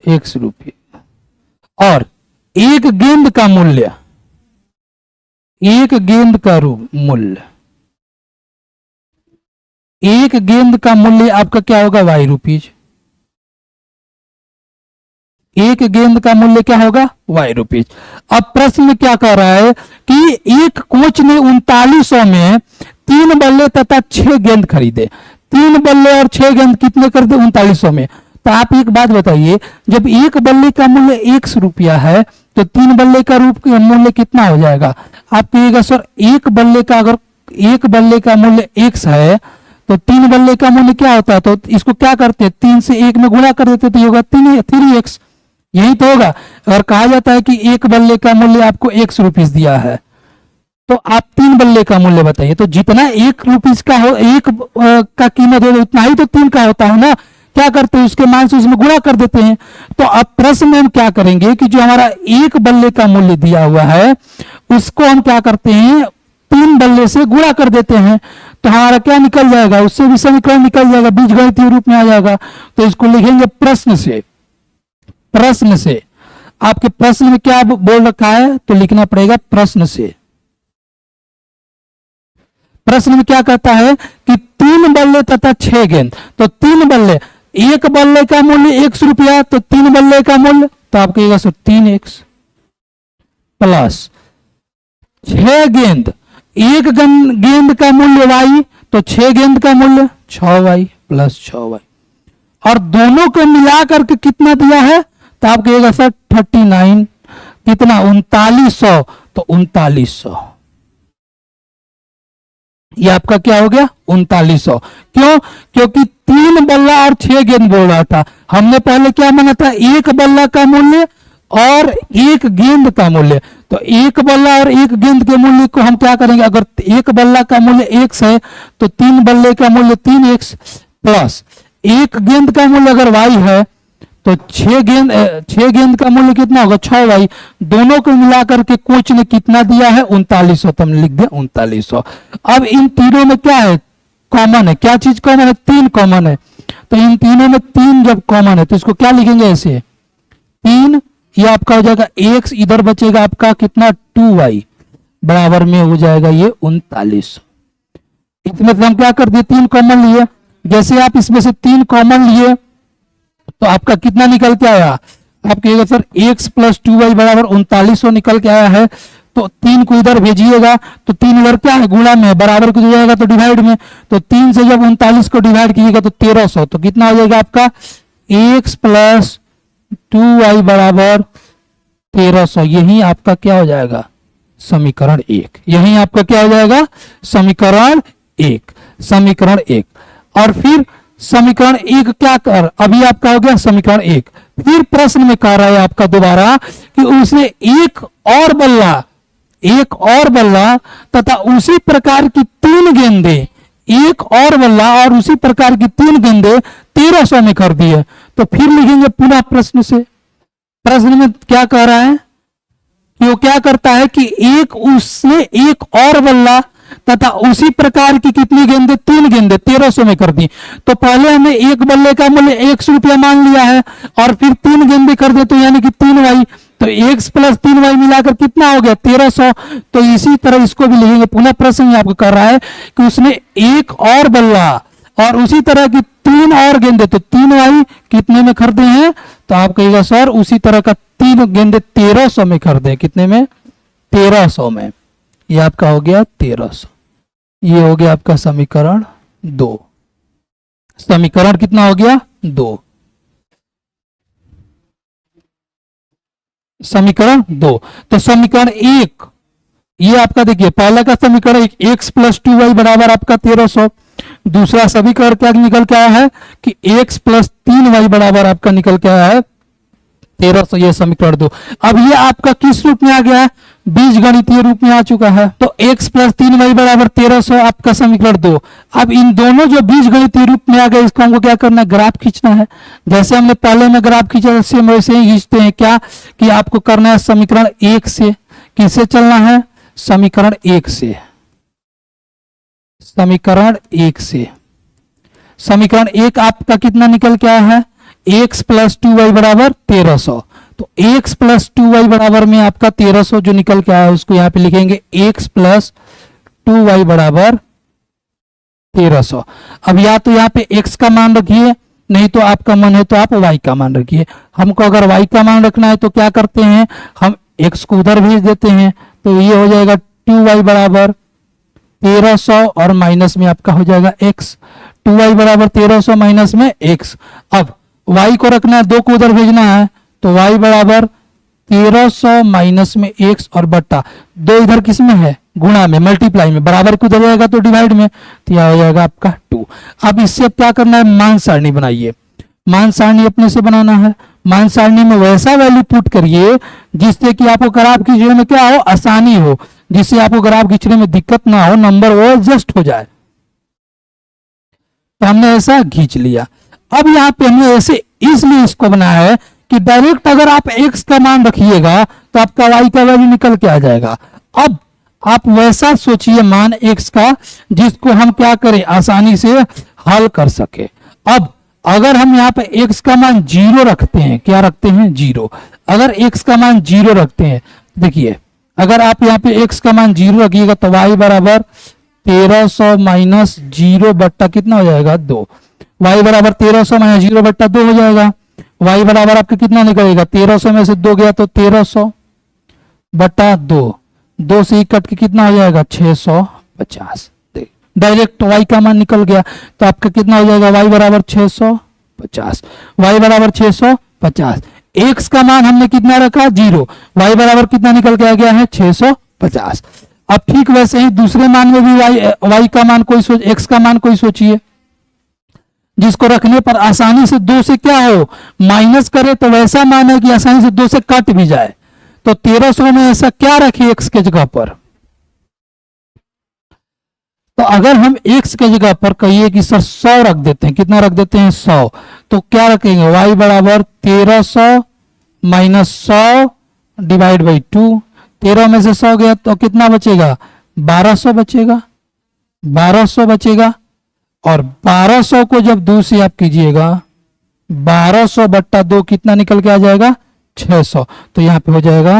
x रुपये, और एक गेंद का मूल्य, एक गेंद का मूल्य, एक गेंद का मूल्य आपका क्या होगा, वाई रुपीज। एक गेंद का मूल्य क्या होगा, वाई रुपीज। अब प्रश्न में क्या कह रहा है कि एक कोच ने 3900 में 3 बल्ले तथा 6 गेंद खरीदे। 3 बल्ले और 6 गेंद कितने कर दे, 3900 में। तो आप एक बात बताइए, जब एक बल्ले का मूल्य 100 रुपया है तो 3 बल्ले का मूल्य कितना हो जाएगा। आप कहिएगा सर एक बल्ले का, अगर एक बल्ले का मूल्य 1 है तो 3 बल्ले का मूल्य क्या होता है, तो इसको क्या करते हैं, 3 से 1 में गुणा कर देते तो ये होगा 3x। यही तो होगा। अगर कहा जाता है कि एक बल्ले का मूल्य आपको 100 रुपीज दिया है तो आप 3 बल्ले का मूल्य बताइए, तो जितना 1 रुपीज का हो, एक का कीमत हो उतना ही तो 3 का होता है ना। क्या करते हैं, उसके मान से उसमें गुणा कर देते हैं। तो अब प्रश्न में हम क्या करेंगे कि जो हमारा एक बल्ले का मूल्य दिया हुआ है उसको हम क्या करते हैं, 3 बल्ले से गुणा कर देते हैं। तो हमारा क्या निकल जाएगा, उससे भी समीकरण निकल जाएगा, बीजगणितीय रूप में आ जाएगा। तो इसको लिखेंगे प्रश्न से। प्रश्न से, आपके प्रश्न में क्या बोल रखा है तो लिखना पड़ेगा प्रश्न से। प्रश्न में क्या कहता है कि 3 बल्ले तथा 6 गेंद, तो 3 बल्ले, एक बल्ले का मूल्य 100 रुपया, तो 3 बल्ले का मूल्य, तो आप कहिएगा सर 3x प्लस 6 गेंद, एक गेंद का मूल्य y, तो 6 गेंद का मूल्य 6y प्लस 6y, और दोनों को मिलाकर के कितना दिया है, तो आप कहिएगा सर 39, कितना 3900, तो 3900, ये आपका क्या हो गया 3900। क्यों, क्योंकि 3 बल्ला और 6 गेंद बोल रहा था। हमने पहले क्या माना था, एक बल्ला का मूल्य और एक गेंद का मूल्य। तो एक बल्ला और एक गेंद के मूल्य को हम क्या करेंगे, अगर एक बल्ला का मूल्य 1 है तो 3 बल्ले का मूल्य 3x प्लस एक गेंद का मूल्य अगर y है तो 6 गेंद का मूल्य कितना होगा 6y। दोनों को मिलाकर के कोच ने कितना दिया है 3900, तो हमने लिख दिया 3900। अब इन तीनों में क्या है, कॉमन है, क्या चीज कॉमन है, 3 कॉमन है। तो इन तीनों में 3 जब कॉमन है तो इसको क्या लिखेंगे ऐसे 3, ये आपका हो जाएगा x, इधर बचेगा आपका कितना 2y, बराबर में हो जाएगा ये 3900। इसमें मतलब हम क्या कर दिए 3 कॉमन लिए। जैसे आप इसमें से 3 कॉमन लिए तो आपका कितना निकल के आया, आप कहिएगा सर x प्लस 2y बराबर 3900 निकल के आया है। तो 3 को इधर भेजिएगा तो 3 इधर क्या है गुणा में, बराबर को जाएगा तो डिवाइड में, तो 3 से जब 39 को डिवाइड कीजिएगा तो 1300, तो कितना हो जाएगा आपका x प्लस 2y बराबर 1300। यही आपका क्या हो जाएगा समीकरण 1। यही आपका क्या हो जाएगा समीकरण 1, समीकरण 1। और फिर समीकरण 1 क्या कर, अभी आपका हो गया समीकरण 1। फिर प्रश्न में कह रहा है आपका दोबारा कि उसने एक और बल्ला तथा उसी प्रकार की 3 गेंदे, एक और बल्ला और उसी प्रकार की 3 गेंदे 1300 में कर दिए। तो फिर लिखेंगे पुनः प्रश्न से। प्रश्न में क्या कह रहा है कि वो क्या करता है कि उसने एक और बल्ला तथा उसी प्रकार की कितनी गेंदे 3 गेंदे 1300 में कर दी। तो पहले हमें एक बल्ले का मूल्य 100 रुपया मान लिया है और फिर 3 गेंदे कर दे तो यानी कि 3y, तो x प्लस 3y मिलाकर कितना हो गया 1300। तो इसी तरह इसको भी लिखेंगे। पुनः प्रश्न में आपको कर रहा है कि उसने एक और बल्ला और उसी तरह की 3 और गेंदे, तो 3y कितने में खरीदे हैं, तो आप कहिएगा सर उसी तरह का 3 गेंदे 1300 में खरीदे। कितने में 1300 में। ये आपका हो गया 1300। ये हो गया आपका समीकरण 2। समीकरण कितना हो गया 2, समीकरण 2। तो समीकरण 1 ये आपका देखिए पहला का समीकरण x प्लस 2y बराबर आपका 1300। दूसरा समीकरण क्या निकल के आया है कि x प्लस 3y बराबर आपका निकल के आया है 1300। ये समीकरण 2। अब ये आपका किस रूप में आ गया है, बीज गणितीय रूप में आ चुका है। तो x प्लस 3y बराबर 1300 आपका समीकरण 2। अब इन दोनों जो बीज गणितीय रूप में आ गए इसको हमको क्या करना है, ग्राफ खींचना है। जैसे हमने पहले में ग्राफ खींचा वैसे ही खींचते हैं। क्या कि आपको करना है समीकरण 1 से, किससे चलना है समीकरण 1 से, समीकरण 1 से। समीकरण 1 आपका कितना निकल के आया है x प्लस 2y बराबर 1300। तो x प्लस 2y बराबर में आपका 1300 जो निकल के आया उसको यहां पे लिखेंगे x प्लस 2y बराबर 1300। अब या तो यहाँ पे x का मान रखिए, नहीं तो आपका मन है तो आप y का मान रखिए। हमको अगर y का मान रखना है तो क्या करते हैं, हम x को उधर भेज देते हैं, तो ये हो जाएगा 2y बराबर 1300 और माइनस में आपका हो जाएगा x। 2y बराबर 1300 माइनस में x। अब y को रखना है, 2 को उधर भेजना है, तो y बराबर 1300 माइनस में x और बट्टा 2 इधर किस में है, गुणा में, मल्टीप्लाई में, बराबर को उधर जाएगा तो डिवाइड में, तो यह हो जाएगा आपका 2। अब इससे अब क्या करना है, मान सारणी बनाइए। मान सारणी अपने से बनाना है। मान सारणी में वैसा वैल्यू पुट करिए जिससे कि आपको ग्राफ खींचने में क्या हो, आसानी हो, जिससे आपको ग्राफ खींचने में दिक्कत ना हो, नंबर वो एडजस्ट हो जाए। तो हमने ऐसा खींच लिया। अब यहाँ पे हमने ऐसे इसलिए इसको बनाया है कि डायरेक्ट अगर आप x का मान रखिएगा तो आपका y का वैल्यू निकल के आ जाएगा। अब आप वैसा सोचिए मान x का जिसको हम क्या करें, आसानी से हल कर सके। अब अगर हम यहाँ पे x का मान 0 रखते हैं, क्या रखते हैं, 0, अगर x का मान 0 रखते हैं, देखिए अगर आप यहाँ पे x का मान 0 रखिएगा तो y बराबर 1300 माइनस 0 बट्टा कितना हो जाएगा, 2। y बराबर 1300 माइनस 0 बट्टा 2 हो जाएगा। y बराबर आपका कितना निकलेगा, 1300 में से 2 गया तो 1300 बट्टा 2 से ही कट के कितना हो जाएगा, 650। डायरेक्ट y का मान निकल गया, तो आपका कितना हो जाएगा, y बराबर 650। y बराबर 650। x का मान हमने कितना रखा, 0, y बराबर कितना निकल के आ गया है, 650। अब ठीक वैसे ही दूसरे मान में भी y का मान कोई सोच, x का मान कोई सोचिए जिसको रखने पर आसानी से 2 से क्या हो, माइनस करे तो वैसा मान है कि आसानी से 2 से कट भी जाए। तो 1300 में ऐसा क्या रखे x के जगह पर, तो अगर हम x के जगह पर कहिए कि सर 100 रख देते हैं, कितना रख देते हैं, 100, तो क्या रखेंगे, y बराबर 1300 माइनस 100 डिवाइड बाई 2। 13 में से 100 गया तो कितना बचेगा, 1200 बचेगा, 1200 बचेगा। और 1200 को जब 2 से आप कीजिएगा, 1200 बट्टा 2 कितना निकल के आ जाएगा, 600। तो यहां पे हो जाएगा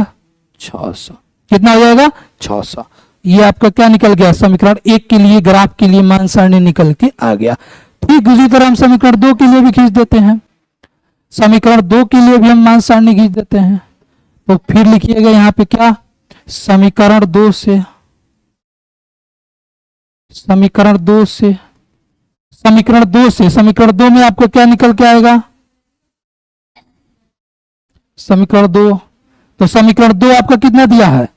600। कितना हो जाएगा, 600। ये आपका क्या निकल गया, समीकरण 1 के लिए, ग्राफ के लिए मान सारणी निकल के आ गया। ठीक उसी तरह हम समीकरण 2 के लिए भी खींच देते हैं। समीकरण 2 के लिए भी हम मान सारणी खींच देते हैं। तो फिर लिखिएगा यहाँ पे क्या, समीकरण 2 से, समीकरण 2 से, समीकरण 2 से, समीकरण 2 में आपको क्या निकल के आएगा, समीकरण 2, तो समीकरण 2 आपका कितना दिया है,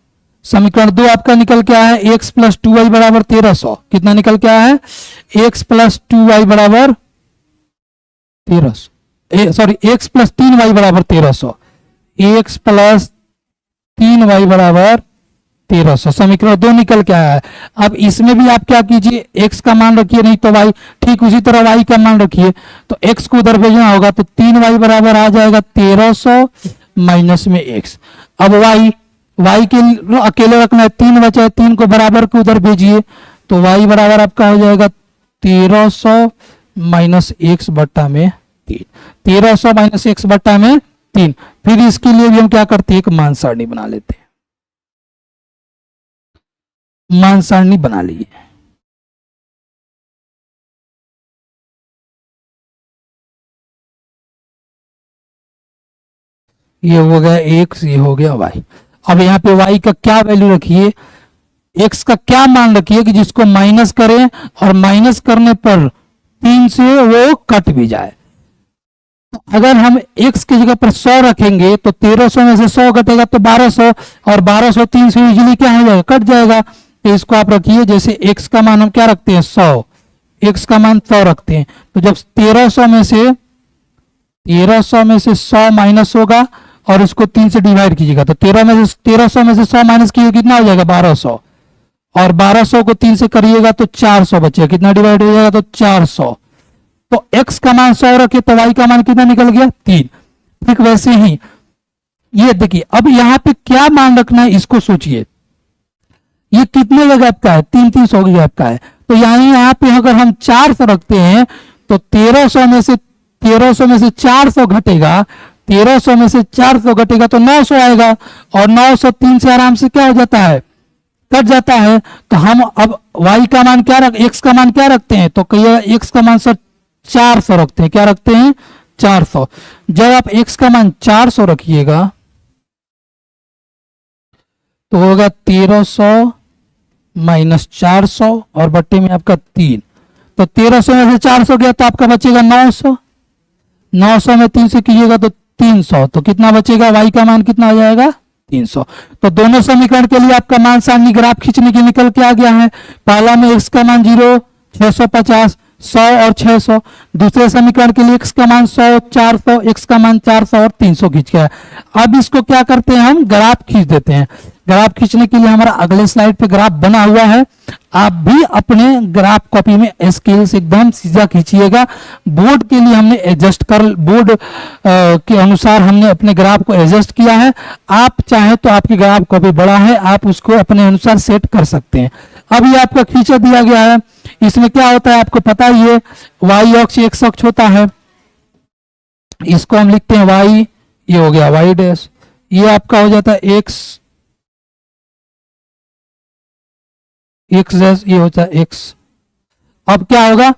समीकरण 2 आपका निकल के आया है x प्लस 2y बराबर 1300। कितना निकल के आया है, x प्लस 2y बराबर 1300, सॉरी x प्लस 3y बराबर 1300, x प्लस 3y बराबर 1300। समीकरण 2 निकल के आया है। अब इसमें भी आप क्या कीजिए, x का मान रखिए, नहीं तो y, ठीक उसी तरह y का मान रखिए, तो x को उधर भेजना होगा, तो 3y बराबर आ जाएगा 1300 माइनस में x। अब y के अकेले रखना है, 3 बचा है, 3 को बराबर को उधर भेजिए, तो y बराबर आपका हो जाएगा 1300 माइनस x बट्टा में 3। 1300 माइनस x बट्टा में 3। फिर इसके लिए भी हम क्या करते हैं, एक मान सारणी बना लेते हैं। मान सारणी बना लीजिए। ये हो गया x, ये हो गया y। अब यहाँ पे y का क्या वैल्यू रखिए, x का क्या मान रखिए कि जिसको माइनस करें और माइनस करने पर 3 से वो कट भी जाए। तो अगर हम x की जगह पर 100 रखेंगे तो 1300 में से 100 कटेगा तो 1200, और 1200 3 से इजीली क्या हो जाएगा, कट जाएगा। तो इसको आप रखिए, जैसे x का मान हम क्या रखते हैं, 100, x का मान 100 रखते हैं, तो जब 1300 में से 100 माइनस होगा और इसको 3 से डिवाइड कीजिएगा, तो 1300 में से 100 माइनस कीजिए, कितना हो जाएगा, 1200, और 1200 को 3 से करिएगा तो 400 बचेगा, कितना डिवाइड हो जाएगा, तो 400। तो x का मान 100 रखे तो y का मान कितना निकल गया, 3। ठीक वैसे ही ये देखिए, अब यहाँ पे क्या मान रखना है इसको सोचिए, ये कितने जगह का है, 300 की गैप का है। तो यहाँ पे अगर हम 400 रखते हैं तो 1300 में से 400 घटेगा 1300 में से 400 घटेगा तो 900 आएगा, और 900 3 से आराम से क्या हो जाता है, कट जाता है। तो हम अब y का मान क्या x का मान क्या रखते हैं, तो कहिए x का मान सर 400 रखते हैं। क्या रखते हैं, 400। जब आप x का मान 400 रखिएगा तो होगा 1300 माइनस 400 और बट्टे में आपका 3। तो 1300 में से 400 गया तो आपका बचेगा 900। 900 में 3 से कीजिएगा तो 300। तो कितना बचेगा, y का मान कितना हो जाएगा, 300। तो दोनों समीकरण के लिए आपका मान सारणी ग्राफ खींचने की निकल के आ गया है। पहला में x का मान 0, 650, 100 और 600। दूसरे समीकरण के लिए x का मान 100, 400, x का मान 400 और 300 खींच गया। अब इसको क्या करते हैं, हम ग्राफ खींच देते हैं। ग्राफ खींचने के लिए हमारा अगले स्लाइड पे ग्राफ बना हुआ है। आप भी अपने ग्राफ कॉपी में स्केल से एकदम सीधा खींचिएगा। बोर्ड के लिए हमने एडजस्ट कर, बोर्ड के अनुसार हमने अपने ग्राफ को एडजस्ट किया है। आप चाहे तो आपकी ग्राफ कॉपी बड़ा है, आप उसको अपने अनुसार सेट कर सकते हैं। अब ये आपका खींचा दिया गया है। इसमें क्या होता है आपको पता ही है, y अक्ष x अक्ष होता है, इसको हम लिखते हैं y, ये हो गया y डैश, ये आपका हो जाता है x, x डैश, ये होता है x। अब क्या होगा,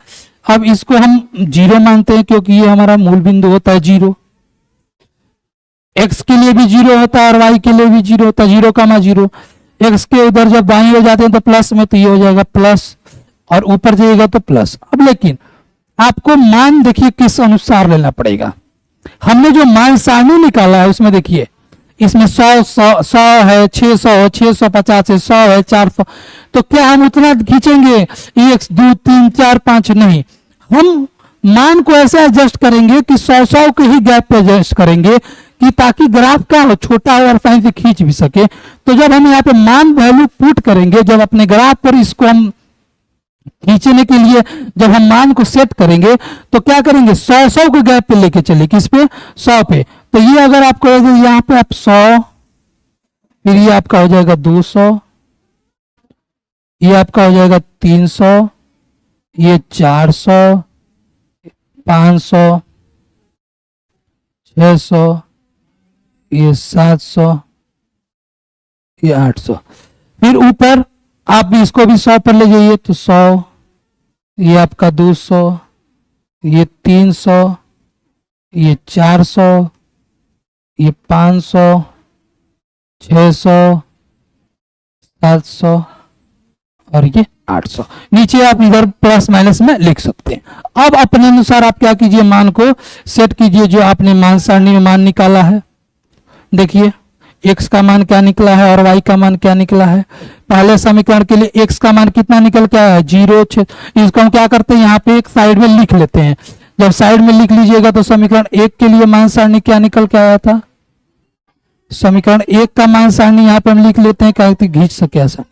अब इसको हम 0 मानते हैं क्योंकि ये हमारा मूल बिंदु होता है 0। x के लिए भी 0 होता है और y के लिए भी 0 होता है, 0 का मान 0। x के उधर जब दाईं हो जाते हैं तो प्लस में, तो ये हो जाएगा प्लस, और ऊपर जाइएगा तो प्लस। अब लेकिन आपको मान देखिए किस अनुसार लेना पड़ेगा। हमने जो मान सारणी निकाला है उसमें देखिए, इसमें 100 है, 600 है, 650 है, 100 है, 400। तो क्या हम उतना खींचेंगे 1 2 3 4 5? नहीं, हम मान को ऐसे एडजस्ट करेंगे कि 100 के ही गैप पे एडजस्ट करेंगे कि ताकि ग्राफ क्या हो, छोटा हो और आसानी से खींच भी सके। तो जब हम यहाँ पे मान वैल्यू पुट करेंगे, जब अपने ग्राफ पर इसको हम खींचने के लिए जब हम मान को सेट करेंगे तो क्या करेंगे, 100 के गैप पे लेके चले, किस पे, 100 पे। तो ये अगर आपको यहाँ पे आप 100, फिर ये आपका हो जाएगा 200, ये आपका हो जाएगा 300, ये 400, 500, 600, ये 700, ये 800। फिर ऊपर आप भी इसको भी 100 पर ले जाइए तो 100, ये आपका 200, ये 300, ये 400, ये 500, 600, 700 और ये 800। नीचे आप इधर प्लस माइनस में लिख सकते हैं। अब अपने अनुसार आप क्या कीजिए, मान को सेट कीजिए जो आपने मान सारणी में मान निकाला है। देखिए x का मान क्या निकला है और y का मान क्या निकला है। पहले समीकरण के लिए x का मान कितना निकल के आया है, 0, 6। इसको हम क्या करते हैं, यहाँ पे एक साइड में लिख लेते हैं। जब साइड में लिख लीजिएगा तो समीकरण 1 के लिए मान सारणी क्या निकल के आया था, समीकरण 1 का मान सारणी यहाँ पे हम लिख लेते हैं, क्या खींच सके ऐसा।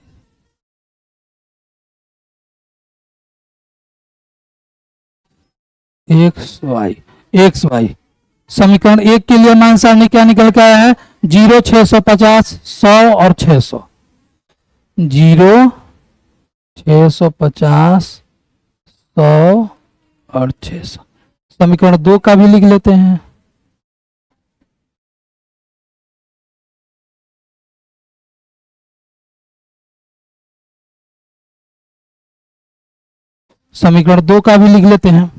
एक्स वाई समीकरण 1 के लिए मान सारणी क्या निकल के आया है, 0, 650, 100 और 600। 0, 650, 100 और 600। समीकरण 2 का भी लिख लेते हैं। समीकरण 2 का भी लिख लेते हैं।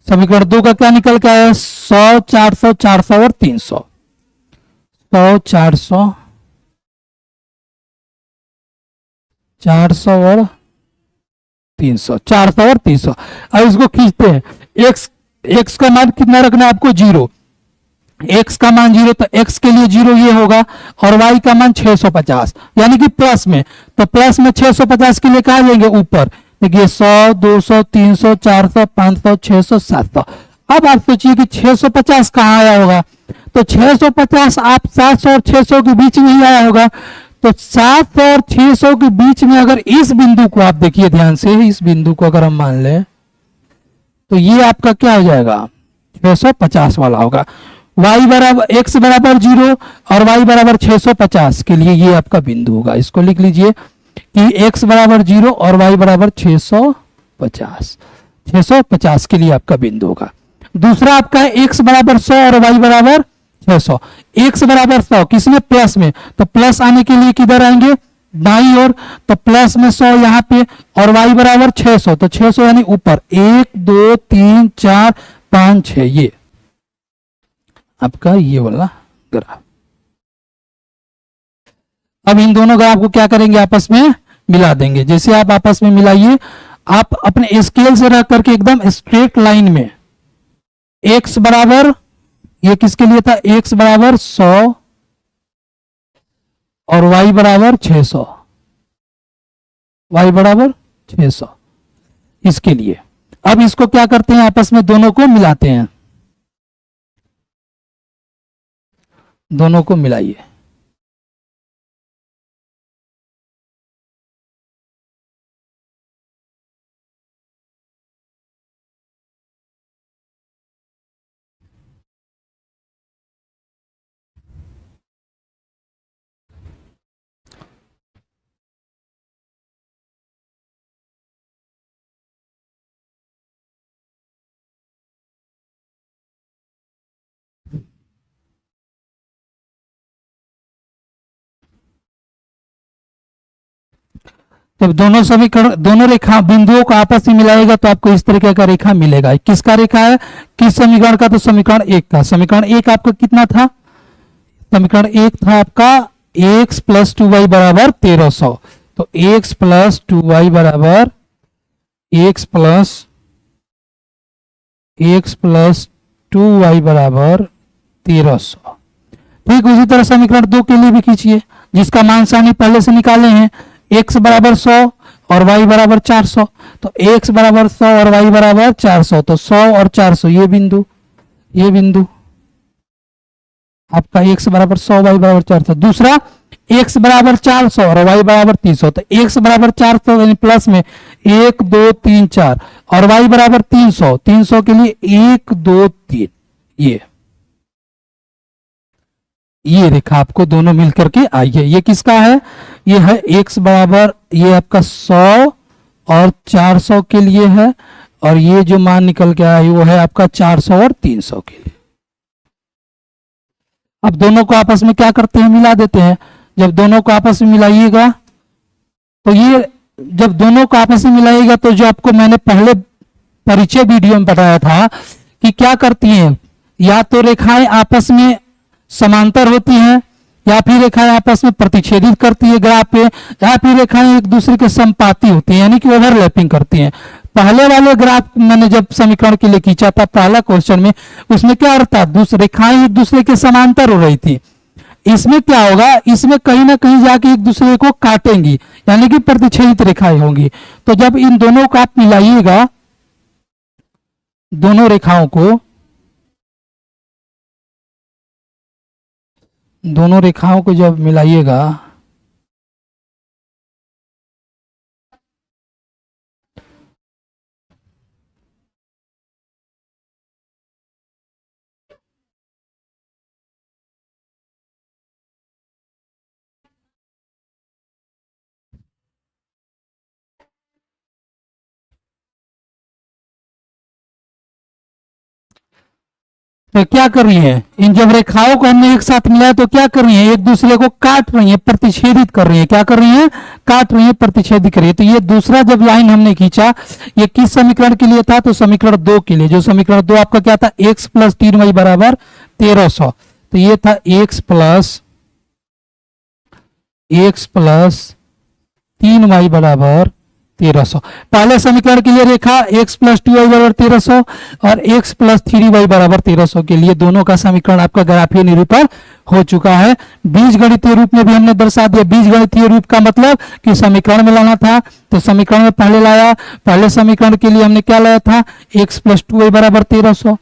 समीकरण 2 का क्या निकल के आया, 100, 400, 400 और 300। 100, 400, 400 और 300, 400 और 300। अब इसको खींचते हैं। x का मान कितना रखना है आपको, 0। x का मान 0, तो x के लिए 0 ये होगा, और y का मान 650 यानी कि प्लस में। तो प्लस में 650 के लिए कहा जाएंगे ऊपर। देखिए 100, 200, 300, 400, 500, 600, 700। अब आप सोचिए कि 650 कहाँ आया होगा, तो 650 आप 700 और 600 के बीच में ही आया होगा। तो 700 और 600 के बीच में अगर इस बिंदु को आप देखिए ध्यान से, इस बिंदु को अगर हम मान लें तो ये आपका क्या हो जाएगा, 650 वाला होगा। y बराबर x बराबर 0 और y बराबर 650 के लिए ये आपका बिंदु होगा। इसको लिख लीजिए कि x बराबर 0 और y बराबर 650 के लिए आपका बिंदु होगा। दूसरा आपका है x बराबर 100 और y बराबर 600। x बराबर 100 किसमें, प्लस में, तो प्लस आने के लिए किधर आएंगे, दाईं ओर, तो प्लस में 100 यहाँ पे, और y बराबर 600, तो 600 यानी ऊपर 1 2 3 4 5 6, ये आपका ये वाला ग्राफ। अब इन दोनों ग्राफ को क्या करेंगे, आपस में मिला देंगे। जैसे आप आपस में मिलाइए, आप अपने स्केल से रख करके एकदम स्ट्रेट लाइन में x बराबर, ये किसके लिए था, x बराबर 100 और y बराबर 600, y बराबर 600 इसके लिए। अब इसको क्या करते हैं, आपस में दोनों को मिलाते हैं, दोनों को मिलाइए। जब दोनों समीकरण, दोनों रेखा बिंदुओं को आपस में मिलाएगा तो आपको इस तरीके का रेखा मिलेगा। किसका रेखा है, किस समीकरण का, तो समीकरण 1 का। समीकरण 1 आपका कितना था, समीकरण 1 था आपका x प्लस 2y बराबर 1300, तो x प्लस 2y बराबर x प्लस 2y बराबर 1300। ठीक उसी तरह समीकरण 2 के लिए भी खींचिए, जिसका मान सारणी पहले से निकाले हैं, x बराबर 100 और y बराबर 400, तो x बराबर 100 और y बराबर 400, तो 100 और 400 ये बिंदु आपका x बराबर 100 y बराबर 400। दूसरा x बराबर 400 और y बराबर 300, तो x बराबर 400 यानी प्लस में 1 2 3 4 और y बराबर 300, 300 के लिए 1 2 3, ये रेखा आपको दोनों मिलकर के आई है। ये किसका है, ये है x बराबर, ये आपका 100 और 400 के लिए है, और ये जो मान निकल के आया वो है आपका 400 और 300 के लिए। अब दोनों को आपस में क्या करते हैं, मिला देते हैं। जब दोनों को आपस में मिलाइएगा, तो ये जब दोनों को आपस में मिलाइएगा, तो जो आपको मैंने पहले परिचय वीडियो में बताया था कि क्या करती हैं, या तो रेखाएं आपस में समांतर होती हैं, या फिर रेखाएं आपस में प्रतिच्छेदित करती है ग्राफ पे, या फिर रेखाएं एक दूसरे के संपाती होती हैं, यानी कि ओवरलैपिंग करती हैं। पहले वाले ग्राफ मैंने जब समीकरण के लिए खींचा था पहला क्वेश्चन में, उसमें क्या था, रेखाएं एक दूसरे के समांतर हो रही थी। इसमें क्या होगा, इसमें कहीं ना कहीं जाके एक दूसरे को काटेंगी, यानी कि प्रतिच्छेदित रेखाएं होंगी। तो जब इन दोनों को आप मिलाइएगा, दोनों रेखाओं को जब मिलाइएगा, तो क्या कर रही है, इन जब रेखाओं को हमने एक साथ मिलाया तो क्या कर रही है, एक दूसरे को काट रही है, प्रतिच्छेदित कर रही है। क्या कर रही है, काट रही है, प्रतिच्छेदित कर रही है। तो ये दूसरा जब लाइन हमने खींचा, ये किस समीकरण के लिए था, तो समीकरण 2 के लिए। जो समीकरण 2 आपका क्या था, x प्लस 3y बराबर 1300, तो ये था x प्लस 3y बराबर 1300। पहले समीकरण के लिए रेखा x प्लस 2y बराबर 1300 और x प्लस 3y बराबर 1300 के लिए दोनों का समीकरण आपका ग्राफीय निरूपण हो चुका है। बीजगणितीय रूप में भी हमने दर्शा दिया। बीजगणितीय रूप का मतलब कि समीकरण में लाना था, तो समीकरण में पहले लाया। पहले समीकरण के लिए हमने क्या लाया था, x प्लस 2y बराबर 1300।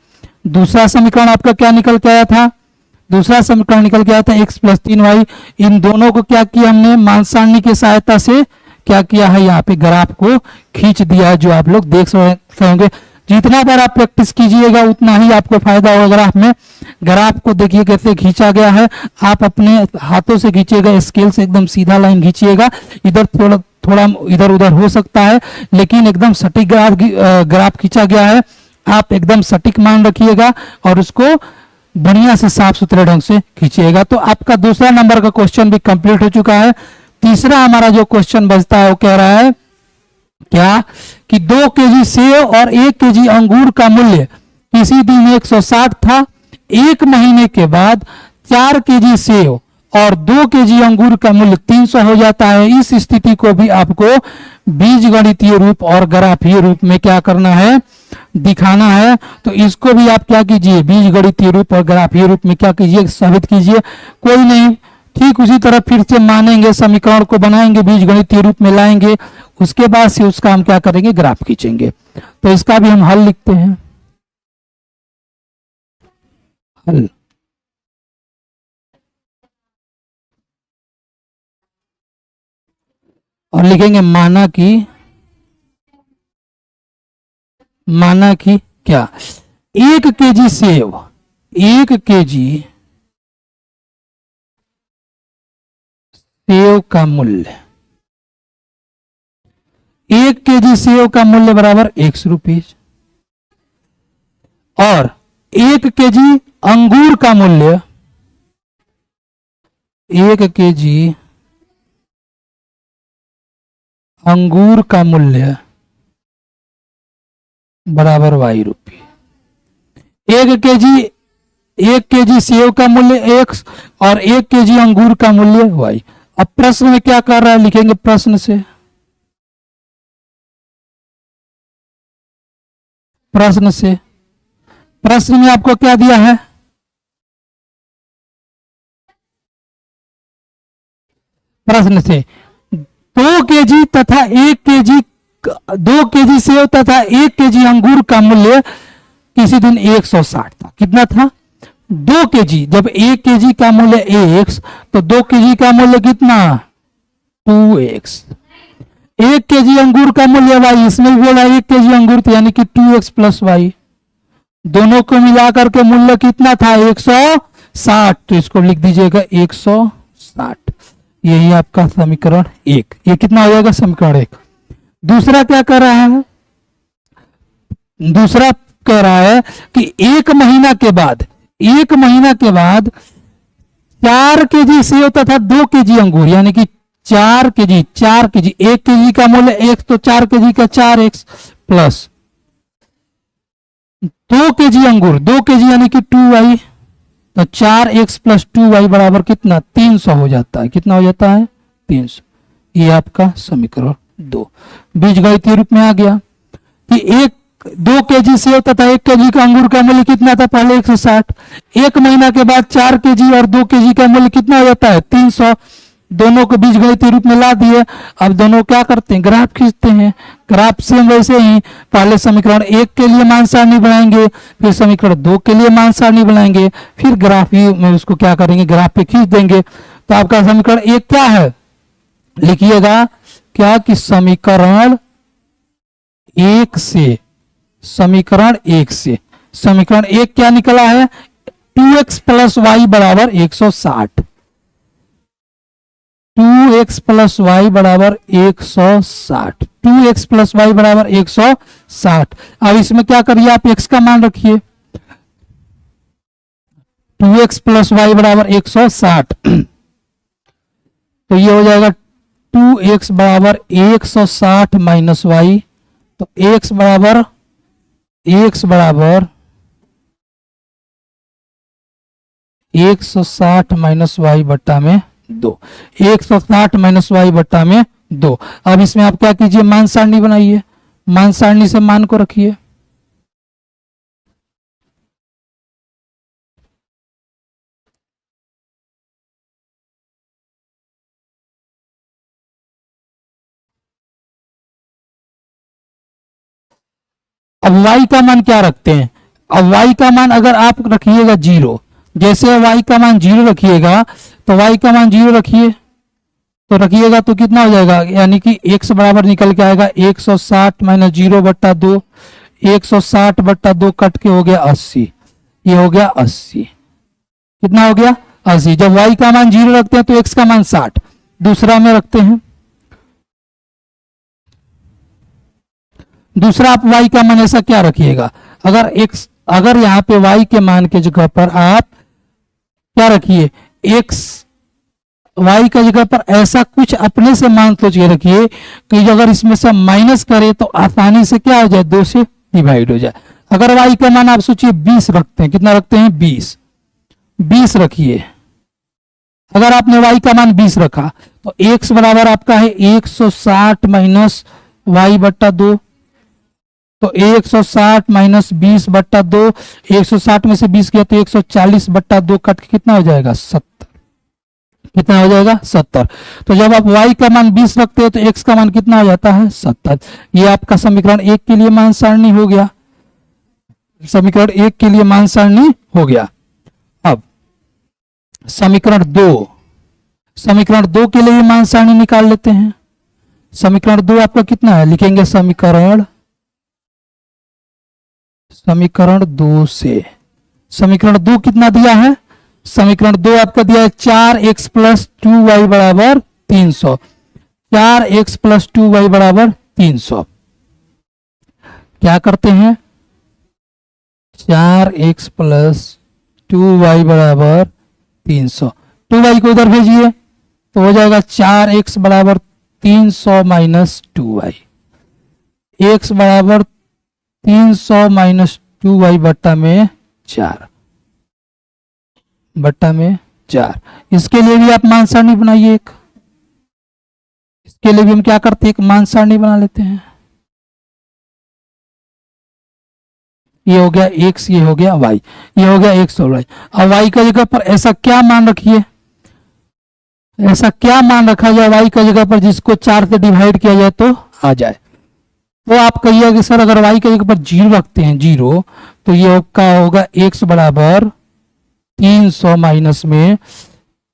दूसरा समीकरण आपका क्या निकल के आया था, दूसरा समीकरण निकल के आया था x प्लस 3y। इन दोनों को क्या किया हमने, मान सारणी की सहायता से क्या किया है, यहाँ पे ग्राफ को खींच दिया है, जो आप लोग देख रहे होंगे। जितना बार आप प्रैक्टिस कीजिएगा उतना ही आपको फायदा होगा ग्राफ में। ग्राफ को देखिए कैसे खींचा गया है, आप अपने हाथों से खींचिएगा, स्केल से एकदम सीधा लाइन खींचिएगा। इधर थोड़ा इधर उधर हो सकता है, लेकिन एकदम सटीक ग्राफ खींचा गया है। आप एकदम सटीक मान रखिएगा और उसको बढ़िया से साफ सुथरे ढंग से खींचिएगा। तो आपका दूसरा नंबर का क्वेश्चन भी कंप्लीट हो चुका है। तीसरा हमारा जो क्वेश्चन बचता है वो कह रहा है क्या कि 2 केजी सेव और 1 केजी अंगूर का मूल्य किसी दिन 160 था, एक महीने के बाद 4 केजी सेव और 2 केजी अंगूर का मूल्य 300 हो जाता है। इस स्थिति को भी आपको बीजगणितीय रूप और ग्राफीय रूप में क्या करना है, दिखाना है। तो इसको भी आप क्या कीजिए, बीजगणितीय रूप और ग्राफीय रूप में क्या कीजिए, साबित कीजिए। कोई नहीं, ठीक उसी तरह फिर से मानेंगे, समीकरण को बनाएंगे, बीजगणितीय रूप में लाएंगे, उसके बाद से उसका हम क्या करेंगे, ग्राफ खींचेंगे। तो इसका भी हम हल लिखते हैं, हल। और लिखेंगे माना कि क्या 1 केजी सेव, 1 केजी सेव का मूल्य, 1 केजी सेव का मूल्य बराबर 100 रुपीज और 1 केजी अंगूर का मूल्य, 1 केजी अंगूर का मूल्य बराबर y रुपये। 1 केजी सेव का मूल्य x और 1 केजी अंगूर का मूल्य y। अब प्रश्न में क्या कर रहा है, लिखेंगे प्रश्न से, प्रश्न में आपको क्या दिया है, प्रश्न से 2 केजी तथा 1 केजी 2 केजी सेव तथा 1 केजी अंगूर का मूल्य किसी दिन 160 था। कितना था, 2 केजी। जब 1 केजी का मूल्य x तो 2 केजी का मूल्य कितना, 2x। 1 केजी अंगूर का मूल्य y, इसमें भी बोला 1 केजी अंगूर था, यानी कि 2x प्लस वाई। दोनों को मिलाकर के मूल्य कितना था, 160। तो इसको लिख दीजिएगा 160। यही आपका समीकरण 1। ये कितना हो जाएगा, समीकरण 1। दूसरा क्या कर रहा है, दूसरा कह रहा है कि 1 महीना के बाद, 1 महीना के बाद 4 केजी सेव तथा 2 केजी अंगूर, यानी कि 4 केजी 1 केजी का मूल्य 1 तो 4 केजी का 4x प्लस 2 केजी अंगूर, 2 केजी यानी कि 2y, तो 4x प्लस 2y बराबर कितना, 300 हो जाता है। कितना हो जाता है, 300। ये आपका समीकरण 2 बीजगणितीय रूप में आ गया कि 2 केजी सेव तथा 1 केजी का अंगूर का मूल्य कितना था, पहले 160। 1 महीना के बाद 4 केजी और 2 केजी का मूल्य कितना हो जाता है, 300। दोनों को बीजगणितीय रूप में ला दिए। अब दोनों क्या करते हैं, ग्राफ खींचते हैं। ग्राफ से वैसे ही पहले समीकरण 1 के लिए मान सारणी बनाएंगे, फिर समीकरण 2 के लिए मान सारणी बनाएंगे, फिर ग्राफ में उसको क्या करेंगे, ग्राफ पे खींच देंगे। तो आपका समीकरण 1 क्या है, लिखिएगा क्या कि समीकरण 1 से, समीकरण 1 क्या निकला है, 2x प्लस वाई बराबर 160। 2x प्लस वाई बराबर 160। 2x प्लस वाई बराबर 160। अब इसमें क्या करिए, आप x का मान रखिए। 2x प्लस वाई बराबर 160, तो ये हो जाएगा 2x बराबर 160 माइनस वाई। तो x बराबर 160 माइनस वाई बट्टा में 2, 160 माइनस वाई बट्टा में 2। अब इसमें आप क्या कीजिए, मान सारणी बनाइए, मान सारणी से मान को रखिए। अब y का मान क्या रखते हैं, अब y का मान अगर आप रखिएगा 0, जैसे y का मान 0 रखिएगा, तो y का मान 0 रखिए, तो रखिएगा तो कितना हो जाएगा, यानी कि x बराबर निकल के आएगा 160 माइनस 0 बट्टा 2। 160 बट्टा 2 कट के हो गया 80। ये हो गया 80। कितना हो गया, 80। जब y का मान 0 रखते हैं तो x का मान 60 दूसरा में रखते हैं। दूसरा आप y का मान ऐसा क्या रखिएगा, अगर यहाँ पे y के मान के जगह पर आप क्या रखिए, x y का जगह पर ऐसा कुछ अपने से मान सोच के रखिए कि अगर इसमें से माइनस करे तो आसानी से क्या हो जाए, 2 से डिवाइड हो जाए। अगर y का मान आप सोचिए 20 रखते हैं, कितना रखते हैं, 20 रखिए। अगर आपने y का मान 20 रखा तो x बराबर आपका है 160 माइनस वाई बट्टा 2, तो 160 माइनस 20 बट्टा 2, 160 में से 20 गया तो 140 बट्टा 2 कट के कितना हो जाएगा, 70। कितना हो जाएगा, 70। तो जब आप y का मान 20 रखते हैं तो x का मान कितना हो जाता है, 70। ये आपका समीकरण 1 के लिए मान सारणी हो गया, समीकरण 1 के लिए मान सारणी हो गया। अब समीकरण 2 के लिए मान सारणी निकाल लेते हैं। समीकरण 2 आपका कितना है, लिखेंगे समीकरण 2 से, समीकरण 2 कितना दिया है, समीकरण 2 आपका दिया है 4x प्लस 2y बराबर 300, 4x प्लस 2y बराबर 300। क्या करते हैं, 4x प्लस 2y बराबर 300, 2y को उधर भेजिए तो हो जाएगा 4x बराबर 300 माइनस 2y, x बराबर 300 माइनस 2y बट्टा में 4, बट्टा में 4। इसके लिए भी आप मान सारणी बनाइए एक, इसके लिए भी हम क्या करते हैं, एक मान सारणी बना लेते हैं। ये हो गया x, ये हो गया y, ये हो गया x और y। अब y का जगह पर ऐसा क्या मान रखिए, ऐसा क्या मान रखा जाए y का जगह पर जिसको 4 से डिवाइड किया जाए तो आ जाए। तो आप कहिए कि सर अगर y का जगह पर 0 रखते हैं, 0, तो ये आपका होगा x बराबर 300 माइनस में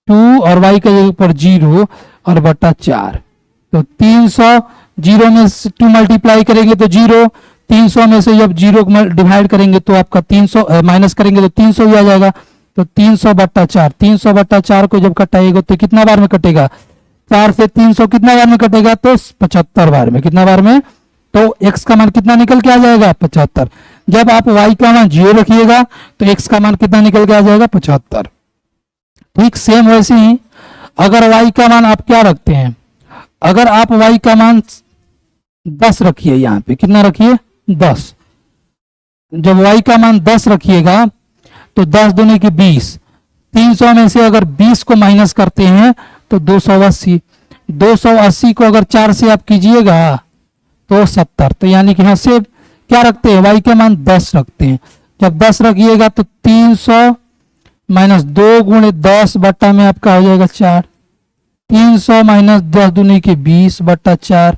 2 और y का जगह पर 0 और बटा 4, तो 300 0 में 2 मल्टीप्लाई करेंगे तो 0, 300 में से जब 0 डिवाइड करेंगे तो आपका 300 माइनस करेंगे तो 300 ही आ जाएगा, तो 300 बट्टा 4, 300 बट्टा 4 को जब कटाएगा तो कितना बार में कटेगा, 4 से 300 कितना बार में कटेगा, तो 75 बार में। कितना बार में, तो x का मान कितना निकल के आ जाएगा, 75। जब आप y का मान 0 रखिएगा तो x का मान कितना निकल के आ जाएगा, 75। ठीक सेम वैसे ही अगर y का मान आप क्या रखते हैं, अगर आप y का मान 10 रखिए, यहाँ पे कितना रखिए, 10। जब y का मान 10 रखिएगा तो 10 दूनी की 20, 300 में से अगर 20 को माइनस करते हैं तो 280, 280 को अगर 4 से आप कीजिएगा तो 70। तो यानी कि यहाँ से क्या रखते हैं, y के मान 10 रखते हैं। जब 10 रखिएगा तो 300 माइनस 2 गुणे 10 बट्टा में आपका हो जाएगा 4, 300 माइनस 10 दूनी की 20 बट्टा 4,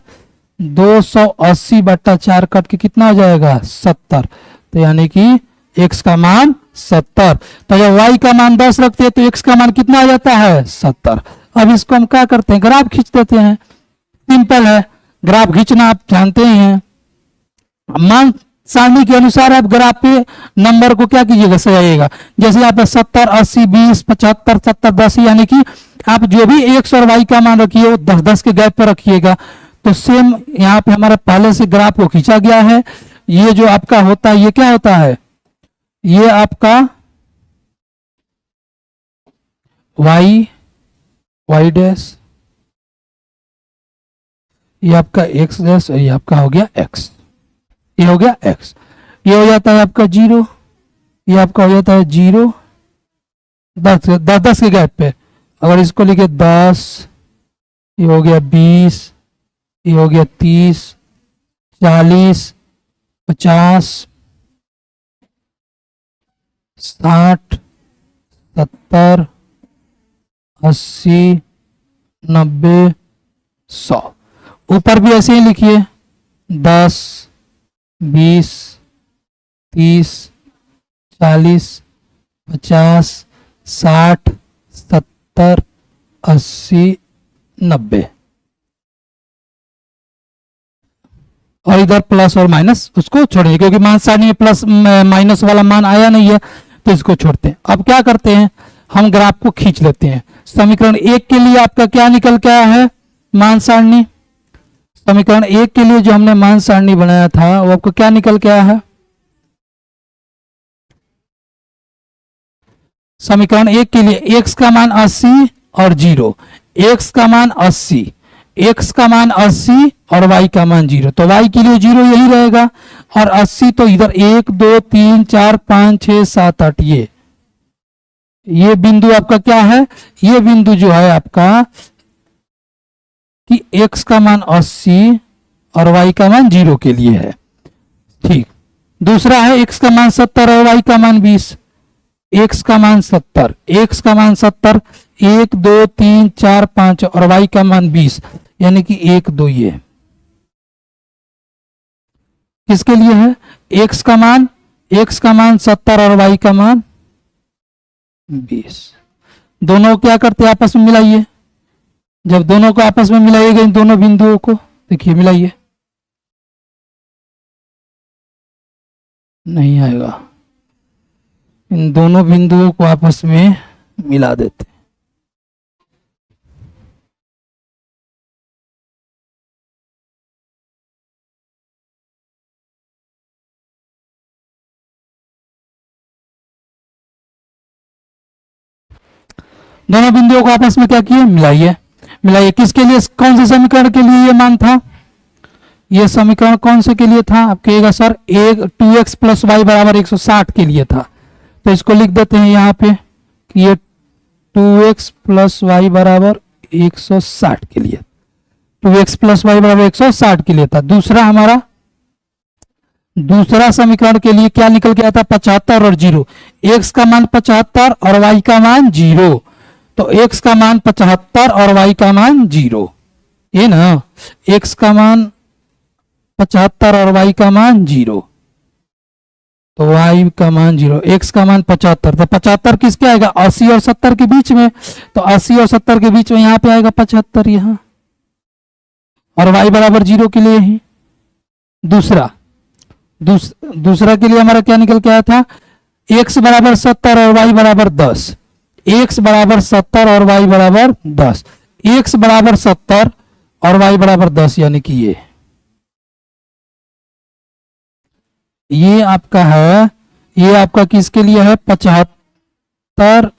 280 बट्टा 4 कट के कितना हो जाएगा, 70। तो यानी कि x का मान 70। तो जब y का मान 10 रखते हैं तो x का मान कितना आ जाता है, 70। अब इसको हम क्या करते हैं, ग्राफ खींच देते हैं। सिंपल है, ग्राफ खींचना आप जानते ही हैं। मान सारणी के अनुसार आप ग्राफ पे नंबर को क्या कीजिएगा, सजाइएगा। जैसे यहाँ पे 70, 80, 20, 75, 70, 10, यानी कि आप जो भी x और y का मान रखिए वो 10-10 के गैप पर रखिएगा। तो सेम यहाँ पे हमारा पहले से ग्राफ को खींचा गया है। ये जो आपका होता है ये क्या होता है, ये आपका y डैश, ये आपका x डैश, ये आपका हो गया x, ये हो गया x, ये हो जाता है आपका 0, ये आपका हो जाता है 0, 10 के गैप पे। अगर इसको लिखे 10, ये हो गया 20, ये हो गया 30, 40, 50, 60, 70, 80, 90, 100। ऊपर भी ऐसे ही लिखिए 10, 20, 30, 40, 50, 60, 70, 80, 90, और इधर प्लस और माइनस उसको छोड़िए क्योंकि मान सारणी में प्लस माइनस वाला मान आया नहीं है तो इसको छोड़ते हैं। अब क्या करते हैं, हम ग्राफ को खींच लेते हैं। समीकरण 1 के लिए आपका क्या निकल के आया है, मान सारणी। समीकरण 1 के लिए जो हमने मान सारणी बनाया था वो आपको क्या निकल के आया है? समीकरण 1 के लिए x का मान 80 और 0, x का मान 80, x का मान 80 और y का मान 0, तो y के लिए 0 यही रहेगा, और 80 तो इधर 1 2 3 4 5 6 7 8 ये बिंदु आपका क्या है? ये बिंदु जो है आपका कि x का मान 80 और y का मान 0 के लिए है। ठीक, दूसरा है x का मान 70 और y का मान 20, x का मान 70, x का मान 70, 1 2 3 4 5 और y का मान 20, यानी कि 1 2 ये किसके लिए है? x का मान 70 और y का मान 20। दोनों क्या करते हैं? आपस में मिलाइए। जब दोनों को आपस में मिलाइएगा, इन दोनों बिंदुओं को देखिए मिलाइए, नहीं आएगा। इन दोनों बिंदुओं को आपस में मिला देते हैं। दोनों बिंदुओं को आपस में क्या किए? मिलाइए। मिलाइए किसके लिए? कौन से समीकरण के लिए ये मान था? ये समीकरण कौन से के लिए था? आप कहिएगा सर 2x प्लस वाई बराबर 160 के लिए था, तो इसको लिख देते हैं यहाँ पे कि ये 2x प्लस वाई बराबर 160 के लिए, 2x प्लस वाई बराबर 160 के लिए था। दूसरा हमारा दूसरा समीकरण के लिए क्या निकल के आया था? 75 और 0, x का मान 75 और y का मान 0, तो x का मान 75 और y का मान 0, ये ना, x का मान 75 और y का मान 0, तो y का मान 0, x का मान 75, तो 75 किसके आएगा? 80 और 70 के बीच में, तो 80 और 70 के बीच में यहां पे आएगा 75 यहां, और y बराबर 0 के लिए ही। दूसरा के लिए हमारा क्या निकल के आया था? x बराबर 70 और y बराबर 10, x बराबर 70 और y बराबर 10, x बराबर 70 और y बराबर 10, यानी कि ये आपका है, ये आपका किसके लिए है? 75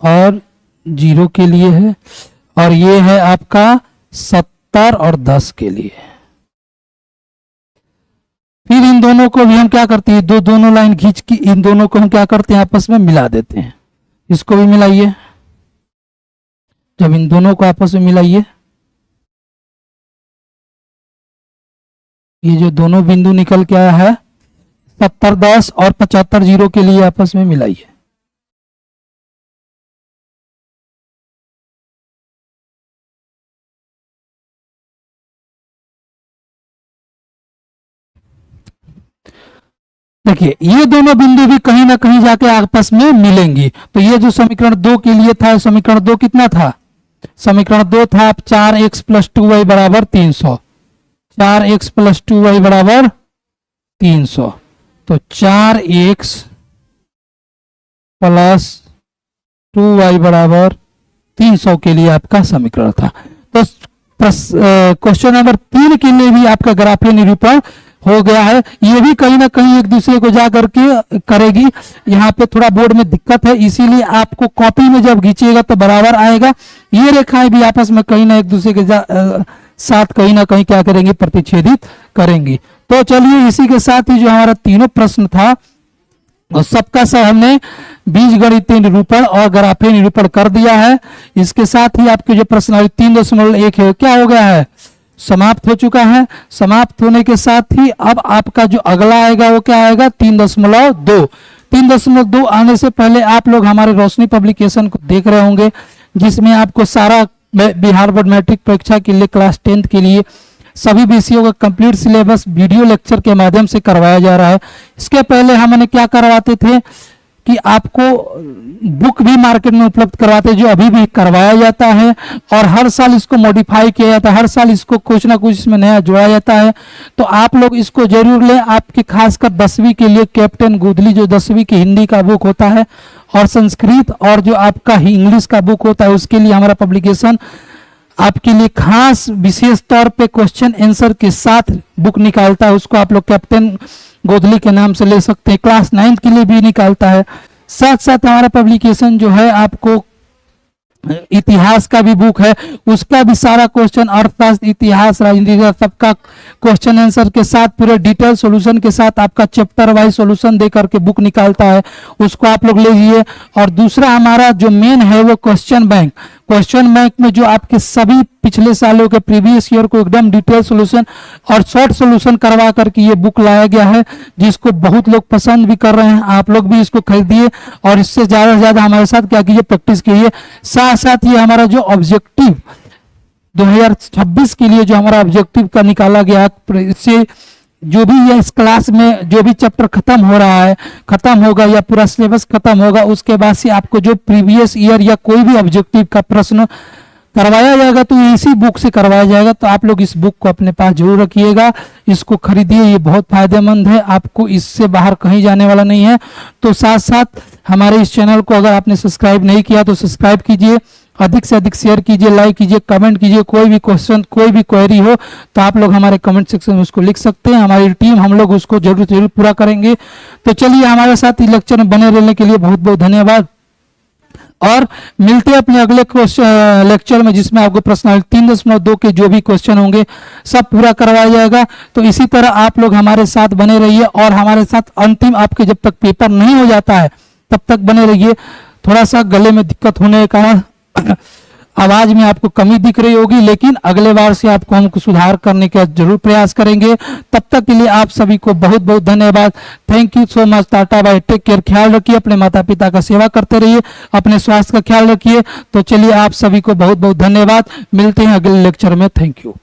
और 0 के लिए है, और ये है आपका 70 और 10 के लिए। फिर इन दोनों को भी हम क्या करते हैं? दोनों लाइन खींच के इन दोनों को हम क्या करते हैं? आपस में मिला देते हैं। इसको भी मिलाइए। जब इन दोनों को आपस में मिलाइए, ये जो दोनों बिंदु निकल के आया है 70 10 और 75 0 के लिए आपस में मिलाइए। देखिए ये दोनों बिंदु भी कहीं ना कहीं जाके आपस में मिलेंगी, तो ये जो समीकरण 2 के लिए था, समीकरण 2 कितना था? समीकरण 2 था आप 4x प्लस 2y बराबर 300, 4x प्लस 2y बराबर 300, तो 4x प्लस 2y बराबर 300 के लिए आपका समीकरण था। तो क्वेश्चन नंबर 3 के लिए भी आपका ग्राफीय निरूपण हो गया है। ये भी कहीं ना कहीं एक दूसरे को जा करके करेगी। यहाँ पे थोड़ा बोर्ड में दिक्कत है, इसीलिए आपको कॉपी में जब खींचिएगा तो बराबर आएगा। ये रेखाएं भी आपस में कहीं ना एक दूसरे के साथ कहीं ना कहीं क्या करेंगे? प्रतिच्छेदित करेंगी। तो चलिए इसी के साथ ही जो हमारा तीनों प्रश्न था और सबका सब हमने बीजगणितीय निरूपण और ग्राफीय निरूपण कर दिया है। इसके साथ ही आपके जो प्रश्न 3.1 है क्या हो गया है? समाप्त हो चुका है। समाप्त होने के साथ ही अब आपका जो अगला आएगा वो क्या आएगा? 3.2। 3.2 आने से पहले आप लोग हमारे रोशनी पब्लिकेशन को देख रहे होंगे, जिसमें आपको सारा बिहार बोर्ड मैट्रिक परीक्षा के लिए क्लास 10th के लिए सभी विषयों का कंप्लीट सिलेबस वीडियो लेक्चर के माध्यम से करवाया जा रहा है। इसके पहले हमने क्या करवाते थे कि आपको बुक भी मार्केट में उपलब्ध करवाते, जो अभी भी करवाया जाता है, और हर साल इसको मॉडिफाई किया जाता है, हर साल इसको कुछ ना कुछ इसमें नया जोड़ा जाता है। तो आप लोग इसको जरूर लें। आपके खासकर 10वीं के लिए कैप्टन गुदली जो 10वीं की हिंदी का बुक होता है, और संस्कृत और जो आपका इंग्लिश का बुक होता है, उसके लिए हमारा पब्लिकेशन आपके लिए खास विशेष तौर पे क्वेश्चन आंसर के साथ बुक निकालता है। उसको आप लोग कैप्टन गोदली के नाम से ले सकते हैं। क्लास 9 के लिए भी निकालता है। साथ साथ हमारा पब्लिकेशन जो है आपको इतिहास का भी बुक है, उसका भी सारा क्वेश्चन अर्थशास्त्र, इतिहास, राजनीति सबका क्वेश्चन आंसर के साथ पूरे डिटेल सॉल्यूशन के साथ आपका चैप्टर वाइज सॉल्यूशन दे करके बुक निकालता है। उसको आप लोग ले लीजिए। और दूसरा हमारा जो मेन है वो क्वेश्चन बैंक। क्वेश्चन बैंक में जो आपके सभी पिछले सालों के प्रीवियस ईयर को एकदम डिटेल सॉल्यूशन और शॉर्ट सॉल्यूशन करवा करके ये बुक लाया गया है, जिसको बहुत लोग पसंद भी कर रहे हैं। आप लोग भी इसको खरीदिए और इससे ज़्यादा से ज़्यादा हमारे साथ क्या कीजिए, प्रैक्टिस कीजिए। साथ साथ ये हमारा जो ऑब्जेक्टिव 2026 के लिए जो हमारा ऑब्जेक्टिव का निकाला गया है, इससे जो भी ये इस क्लास में जो भी चैप्टर खत्म हो रहा है, खत्म होगा या पूरा सिलेबस खत्म होगा, उसके बाद से आपको जो प्रीवियस ईयर या कोई भी ऑब्जेक्टिव का प्रश्न करवाया जाएगा तो इसी बुक से करवाया जाएगा। तो आप लोग इस बुक को अपने पास जरूर रखिएगा, इसको खरीदिए, ये बहुत फायदेमंद है, आपको इससे बाहर कहीं जाने वाला नहीं है। तो साथ साथ हमारे इस चैनल को अगर आपने सब्सक्राइब नहीं किया तो सब्सक्राइब कीजिए, अधिक से अधिक शेयर कीजिए, लाइक कीजिए, कमेंट कीजिए। कोई भी क्वेश्चन, कोई भी क्वेरी हो तो आप लोग हमारे कमेंट सेक्शन में उसको लिख सकते हैं। हमारी टीम, हम लोग उसको जरूर पूरा करेंगे। तो चलिए, हमारे साथ इस लेक्चर में बने रहने के लिए बहुत बहुत धन्यवाद और मिलते हैं अपने अगले लेक्चर में, जिसमें आपको पर्सनल 3.2 के जो भी क्वेश्चन होंगे सब पूरा करवाया जाएगा। तो इसी तरह आप लोग हमारे साथ बने रहिए और हमारे साथ अंतिम आपके जब तक पेपर नहीं हो जाता है तब तक बने रहिए। थोड़ा सा गले में दिक्कत होने के कारण आवाज में आपको कमी दिख रही होगी, लेकिन अगले बार से आपको हम सुधार करने का जरूर प्रयास करेंगे। तब तक के लिए आप सभी को बहुत बहुत धन्यवाद। Thank you so much. Tata bye, take care. ख्याल रखिए, अपने माता पिता का सेवा करते रहिए, अपने स्वास्थ्य का ख्याल रखिए। तो चलिए, आप सभी को बहुत बहुत धन्यवाद। मिलते हैं अगले लेक्चर में। Thank you.